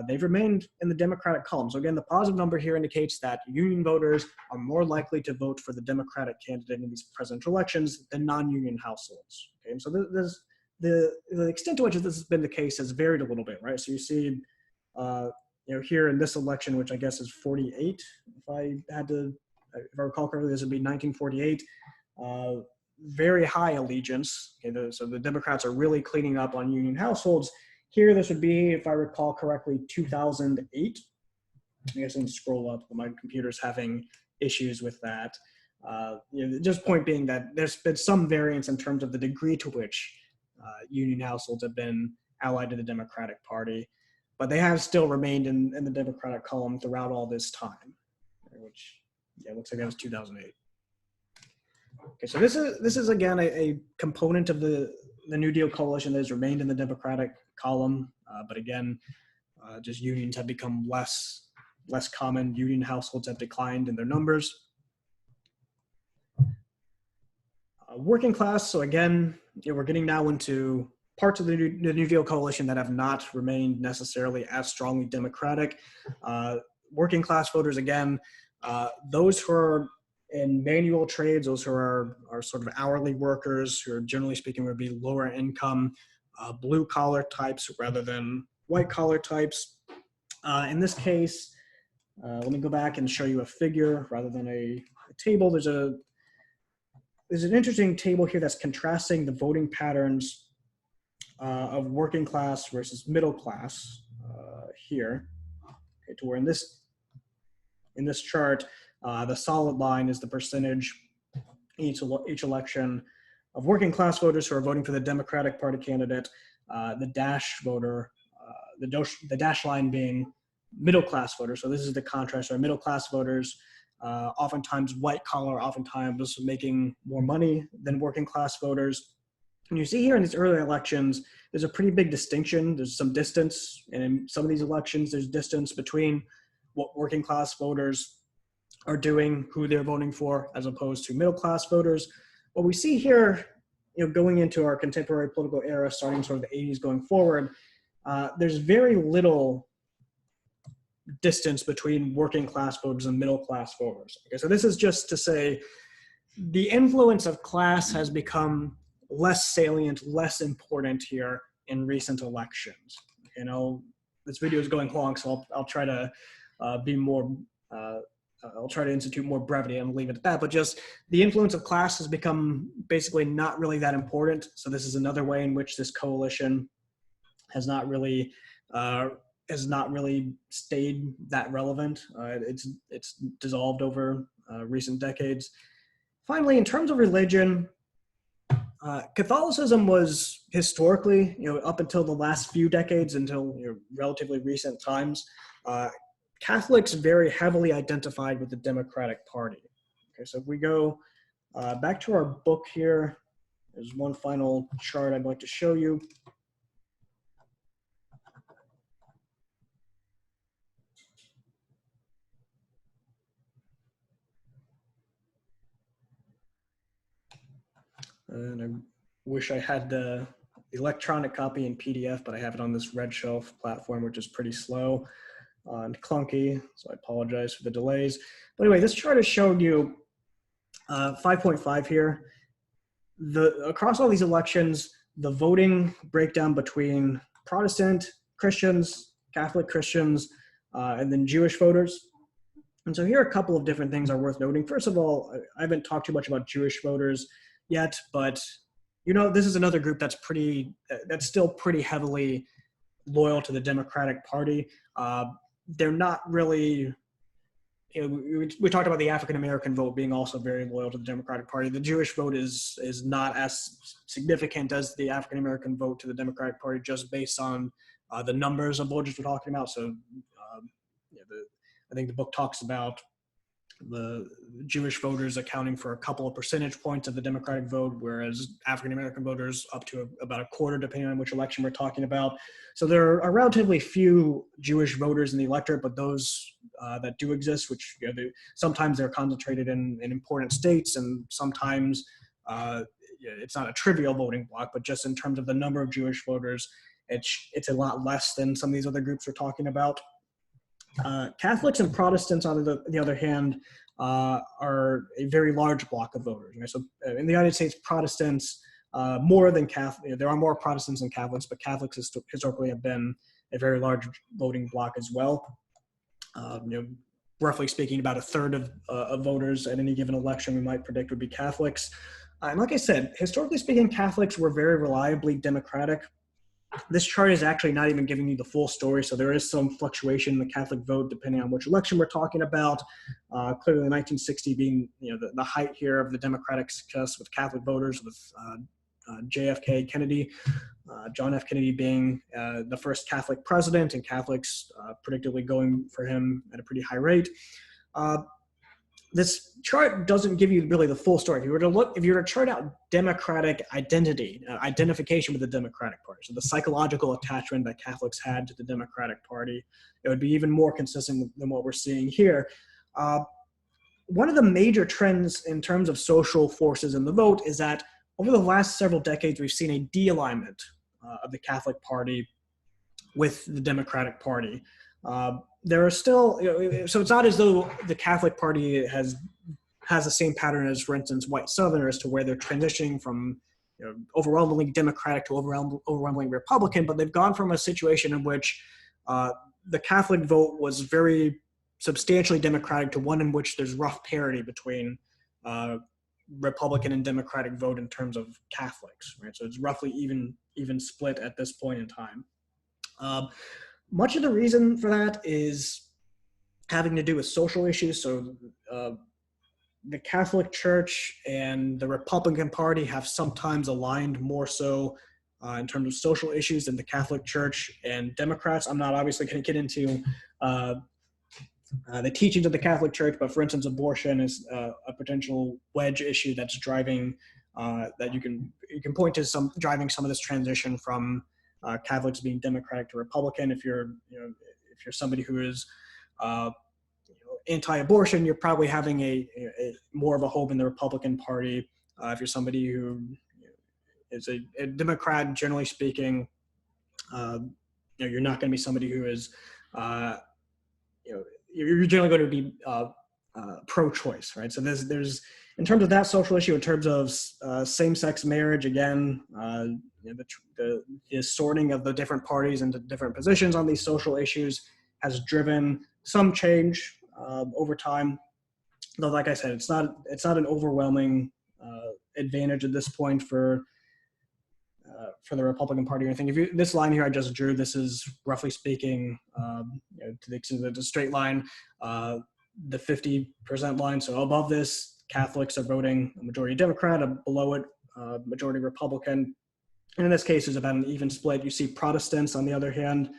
they've remained in the Democratic column. So again, the positive number here indicates that union voters are more likely to vote for the Democratic candidate in these presidential elections than non-union households. Okay, and so the extent to which this has been the case has varied a little bit, right? So you see, here in this election, which I guess is 48, if I recall correctly, this would be 1948. Very high allegiance. Okay, so the Democrats are really cleaning up on union households. Here, this would be, if I recall correctly, 2008. I guess I can scroll up, but my computer's having issues with that. Just point being that there's been some variance in terms of the degree to which union households have been allied to the Democratic Party, but they have still remained in the Democratic column throughout all this time, which looks like that was 2008. Okay, so this is again a component of the New Deal coalition that has remained in the Democratic column, but again, just unions have become less common. Union households have declined in their numbers. Working class, so again, we're getting now into parts of the New Deal coalition that have not remained necessarily as strongly democratic. Working class voters, again, those who are in manual trades, those who are sort of hourly workers, who are generally speaking would be lower income, blue collar types rather than white collar types. In this case, let me go back and show you a figure rather than a table. There's an interesting table here that's contrasting the voting patterns of working class versus middle class here. Okay, to where in this chart, the solid line is the percentage each election of working class voters who are voting for the Democratic Party candidate. The dash voter, the dash line being middle class voters. So this is the contrast. Our middle class voters, oftentimes white collar, oftentimes making more money than working class voters. And you see here in these early elections, there's a pretty big distinction. There's some distance, and in some of these elections, there's distance between what working class voters are doing, who they're voting for, as opposed to middle class voters. What we see here, going into our contemporary political era, starting sort of the 80s going forward, there's very little distance between working class voters and middle class voters. Okay, so this is just to say the influence of class has become less salient, less important here in recent elections. This video is going long, so I'll try to be more, I'll try to institute more brevity and leave it at that, but just the influence of class has become basically not really that important. So this is another way in which this coalition has not really stayed that relevant. It's dissolved over recent decades. Finally, in terms of religion, Catholicism was historically, up until the last few decades, until relatively recent times, Catholics very heavily identified with the Democratic Party. Okay, so if we go back to our book here, there's one final chart I'd like to show you. And I wish I had the electronic copy in PDF, but I have it on this Redshelf platform, which is pretty slow and clunky, so I apologize for the delays. But anyway, this chart is showing you 5.5 here. Across all these elections, the voting breakdown between Protestant Christians, Catholic Christians, and then Jewish voters. And so here are a couple of different things are worth noting. First of all, I haven't talked too much about Jewish voters yet, but this is another group that's still pretty heavily loyal to the Democratic Party. They're not really, we talked about the African American vote being also very loyal to the Democratic Party. The Jewish vote is not as significant as the African American vote to the Democratic Party, just based on the numbers of voters we're talking about. So I think the book talks about the Jewish voters accounting for a couple of percentage points of the Democratic vote, whereas African-American voters up to about a quarter, depending on which election we're talking about. So there are relatively few Jewish voters in the electorate, but those that do exist, which sometimes they're concentrated in important states, and sometimes it's not a trivial voting block, but just in terms of the number of Jewish voters, it's a lot less than some of these other groups we're talking about. Catholics and Protestants, on the other hand, are a very large block of voters. So in the United States, Protestants, more than Catholics, there are more Protestants than Catholics, but Catholics historically have been a very large voting block as well. Roughly speaking, about a third of voters at any given election we might predict would be Catholics. And like I said, historically speaking, Catholics were very reliably Democratic. This chart is actually not even giving you the full story, so there is some fluctuation in the Catholic vote depending on which election we're talking about. Clearly, the 1960 being the height here of the Democratic success with Catholic voters, with JFK, Kennedy, John F. Kennedy being the first Catholic president, and Catholics predictably going for him at a pretty high rate. This chart doesn't give you really the full story. If you were to chart out Democratic identity, identification with the Democratic Party, so the psychological attachment that Catholics had to the Democratic Party, it would be even more consistent than what we're seeing here. one of the major trends in terms of social forces in the vote is that over the last several decades, we've seen a de-alignment of the Catholic Party with the Democratic Party. There are still, so it's not as though the Catholic Party has the same pattern as, for instance, white Southerners, to where they're transitioning from overwhelmingly Democratic to overwhelmingly Republican, but they've gone from a situation in which the Catholic vote was very substantially Democratic to one in which there's rough parity between Republican and Democratic vote in terms of Catholics, right? So it's roughly even split at this point in time. Much of the reason for that is having to do with social issues. So the Catholic Church and the Republican Party have sometimes aligned more so in terms of social issues than the Catholic Church and Democrats. I'm not obviously going to get into the teachings of the Catholic Church, but for instance, abortion is a potential wedge issue that's driving that you can point to driving some of this transition from Catholics being Democratic to Republican. If you're somebody who is anti-abortion, you're probably having a more of a hope in the Republican Party. If you're somebody who is a Democrat, generally speaking, you're not going to be somebody who is, you're generally going to be pro-choice, right? So there's in terms of that social issue, in terms of same-sex marriage, again, the sorting of the different parties into different positions on these social issues has driven some change over time. Though, like I said, it's not an overwhelming advantage at this point for the Republican Party or anything. This line here I just drew, this is roughly speaking, to the extent that it's a straight line, the 50% line. So above this, Catholics are voting a majority Democrat, below it, majority Republican. And in this case, there's about an even split. You see Protestants, on the other hand,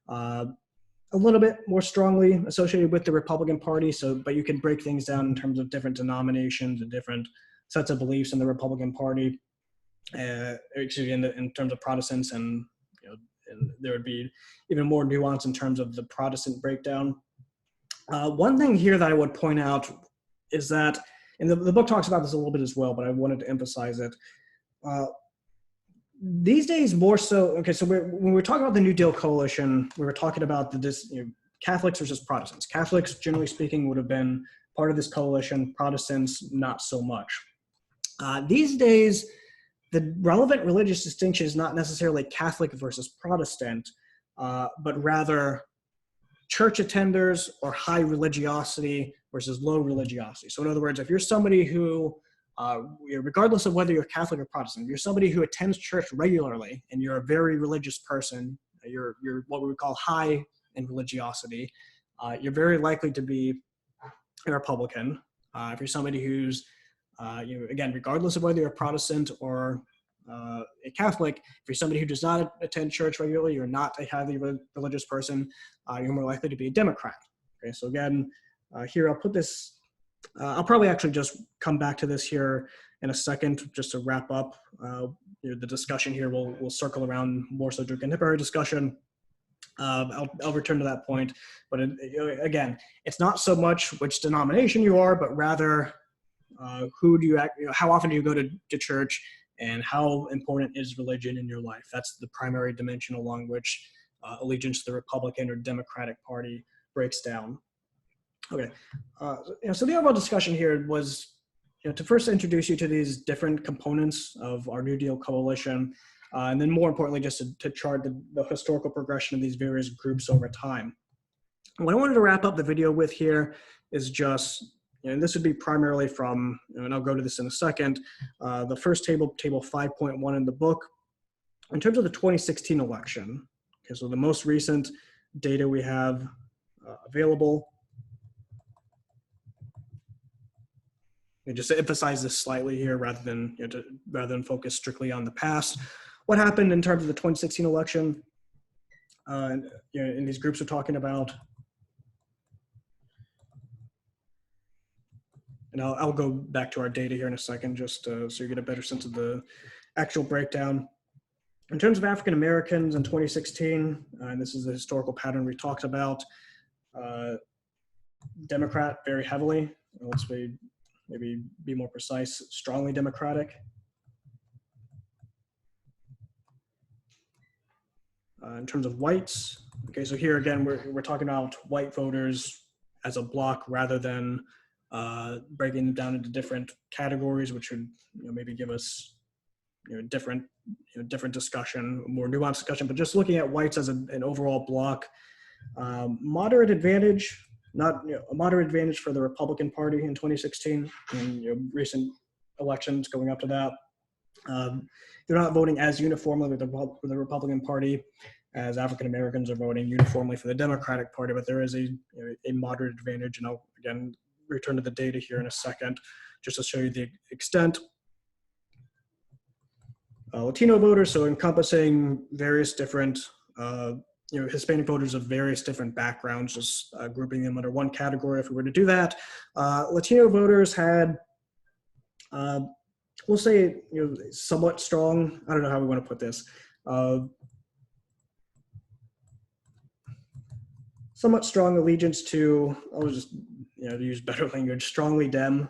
a little bit more strongly associated with the Republican Party. But you can break things down in terms of different denominations and different sets of beliefs in the Republican Party. In terms of Protestants, and there would be even more nuance in terms of the Protestant breakdown. One thing here that I would point out is that, and the book talks about this a little bit as well, but I wanted to emphasize it. These days, more so, okay, so when we're talking about the New Deal coalition, we were talking about Catholics versus Protestants. Catholics, generally speaking, would have been part of this coalition. Protestants, not so much. These days, the relevant religious distinction is not necessarily Catholic versus Protestant, but rather church attenders or high religiosity versus low religiosity. So in other words, if you're somebody who, regardless of whether you're Catholic or Protestant, if you're somebody who attends church regularly and you're a very religious person, you're what we would call high in religiosity, you're very likely to be a Republican. If you're somebody who's again, regardless of whether you're a Protestant or a Catholic, if you're somebody who does not attend church regularly, you're not a highly religious person, you're more likely to be a Democrat. Okay, so again, here I'll put this, I'll probably actually just come back to this here in a second, just to wrap up the discussion here. We'll circle around more so to a contemporary discussion. I'll return to that point, but again, it's not so much which denomination you are, but rather who do you how often do you go to church, and how important is religion in your life? That's the primary dimension along which allegiance to the Republican or Democratic Party breaks down. Okay, so the overall discussion here was to first introduce you to these different components of our New Deal coalition, and then more importantly, just to chart the historical progression of these various groups over time. What I wanted to wrap up the video with here is just, and this would be primarily from, and I'll go to this in a second, the first table 5.1 in the book, in terms of the 2016 election. Okay, so the most recent data we have available. And just to emphasize this slightly here, rather than focus strictly on the past. What happened in terms of the 2016 election? And these groups are talking about. And I'll go back to our data here in a second, just so you get a better sense of the actual breakdown. In terms of African Americans in 2016, and this is the historical pattern we talked about, Democrat very heavily, let's maybe be more precise, strongly Democratic. In terms of whites, okay, so here again, we're talking about white voters as a block rather than breaking them down into different categories, which would maybe give us different discussion, more nuanced discussion. But just looking at whites as an overall block, moderate advantage, not a moderate advantage for the Republican Party in 2016 and recent elections going up to that. They're not voting as uniformly with the Republican Party as African Americans are voting uniformly for the Democratic Party, but there is a moderate advantage, and I'll again return to the data here in a second just to show you the extent. Latino voters, so encompassing various different Hispanic voters of various different backgrounds, just grouping them under one category if we were to do that. Latino voters had we'll say, somewhat strong. I don't know how we want to put this. Somewhat strong allegiance to, I'll just, use better language, strongly Dem.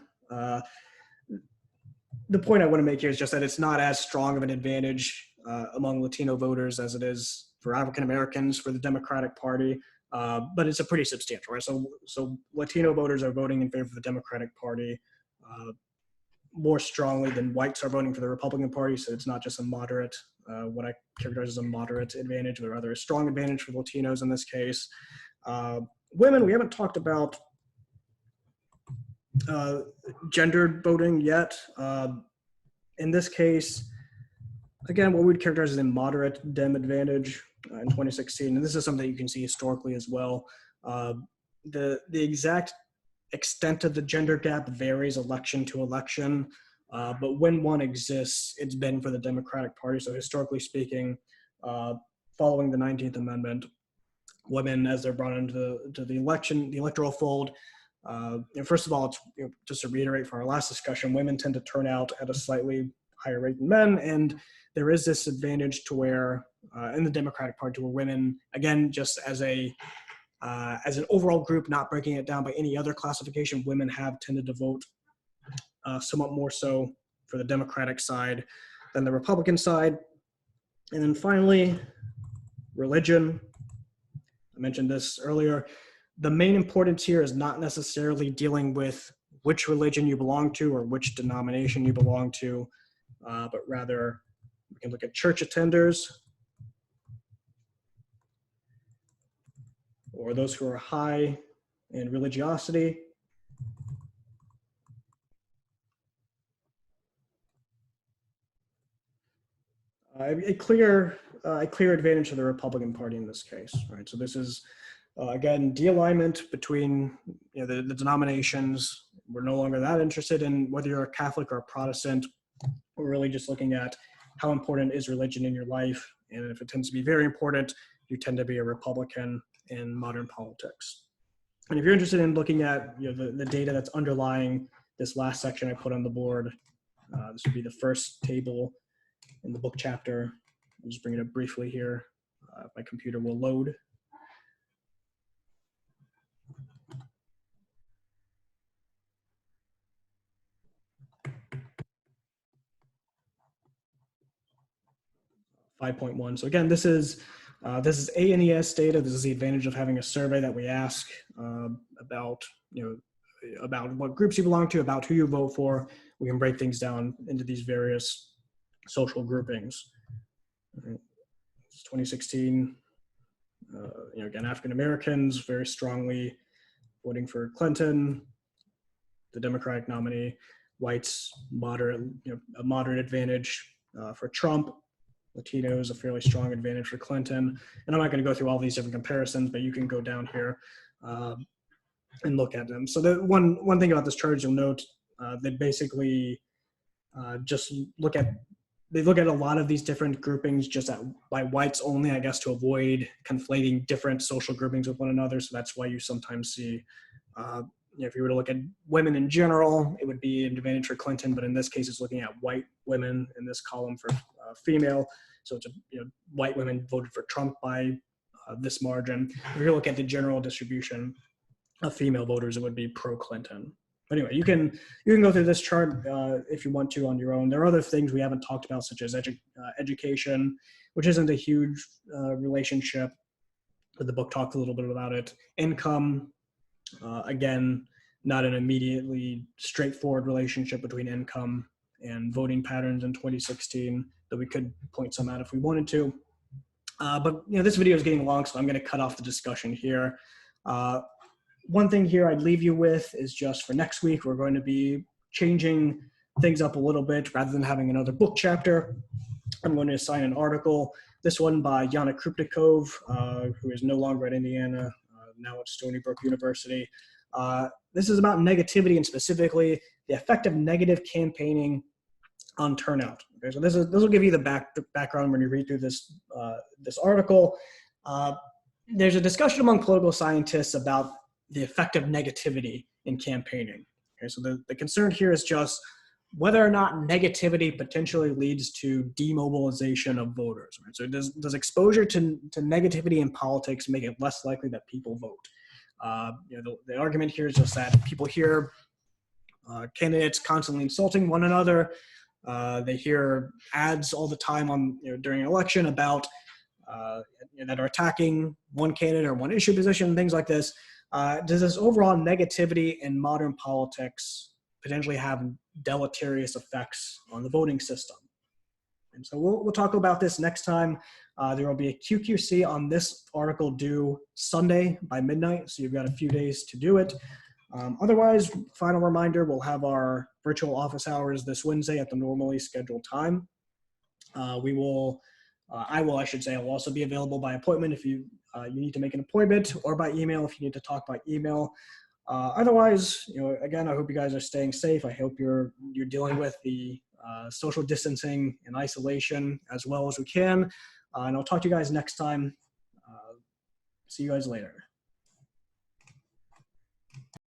The point I want to make here is just that it's not as strong of an advantage among Latino voters as it is for African Americans for the Democratic Party, but it's a pretty substantial, right? So Latino voters are voting in favor of the Democratic Party more strongly than whites are voting for the Republican Party. So it's not just a moderate, what I characterize as a moderate advantage, but rather a strong advantage for Latinos in this case. Women, we haven't talked about gendered voting yet. In this case, again, what we'd characterize as a moderate Dem advantage in 2016, and this is something you can see historically as well. The exact extent of the gender gap varies election to election, but when one exists, it's been for the Democratic Party. So historically speaking, following the 19th Amendment, women, as they're brought into the electoral fold, first of all, it's, just to reiterate from our last discussion, women tend to turn out at a slightly higher rate than men, and there is this advantage to where, in the Democratic Party, where women, again, just as an overall group, not breaking it down by any other classification, women have tended to vote somewhat more so for the Democratic side than the Republican side. And then finally, religion. I mentioned this earlier. The main importance here is not necessarily dealing with which religion you belong to or which denomination you belong to, but rather we can look at church attenders, or those who are high in religiosity. A clear advantage to the Republican Party in this case, right? So this is, again, de-alignment between the denominations. We're no longer that interested in whether you're a Catholic or a Protestant. We're really just looking at how important is religion in your life, and if it tends to be very important, you tend to be a Republican in modern politics. And if you're interested in looking at the data that's underlying this last section I put on the board, this would be the first table in the book chapter. I'll just bring it up briefly here. My computer will load. .1. So again, this is ANES data. This is the advantage of having a survey that we ask about what groups you belong to, about who you vote for. We can break things down into these various social groupings. It's 2016. Again, African Americans very strongly voting for Clinton, the Democratic nominee. Whites, a moderate advantage for Trump. Latinos, a fairly strong advantage for Clinton. And I'm not going to go through all these different comparisons, but you can go down here and look at them. So the one thing about this chart, you'll note they basically just look at a lot of these different groupings just by whites only, I guess, to avoid conflating different social groupings with one another. So that's why you sometimes see, if you were to look at women in general, it would be an advantage for Clinton, but in this case, it's looking at white women in this column for female. So it's white women voted for Trump by this margin. If you look at the general distribution of female voters, it would be pro-Clinton. But anyway, you can go through this chart if you want to on your own. There are other things we haven't talked about, such as education, which isn't a huge relationship, but the book talked a little bit about it. Income, again, not an immediately straightforward relationship between income and voting patterns in 2016, though we could point some out if we wanted to. But this video is getting long, so I'm going to cut off the discussion here. One thing here I'd leave you with is just for next week, we're going to be changing things up a little bit. Rather than having another book chapter, I'm going to assign an article, this one by Yana Krupnikov, who is no longer at Indiana, now at Stony Brook University. This is about negativity and specifically the effect of negative campaigning on turnout. Okay, so this will give you the background when you read through this article. There's a discussion among political scientists about the effect of negativity in campaigning. Okay, so the concern here is just whether or not negativity potentially leads to demobilization of voters. Right? So does exposure to negativity in politics make it less likely that people vote? The argument here is just that people hear candidates constantly insulting one another. They hear ads all the time on during an election about that are attacking one candidate or one issue position, things like this. Does this overall negativity in modern politics potentially have deleterious effects on the voting system? And so we'll talk about this next time. There will be a QQC on this article due Sunday by midnight, so you've got a few days to do it. Otherwise, final reminder, we'll have our virtual office hours this Wednesday at the normally scheduled time. I will also be available by appointment if you need to make an appointment, or by email if you need to talk by email. Otherwise, again, I hope you guys are staying safe. I hope you're dealing with the social distancing and isolation as well as we can. And I'll talk to you guys next time. See you guys later.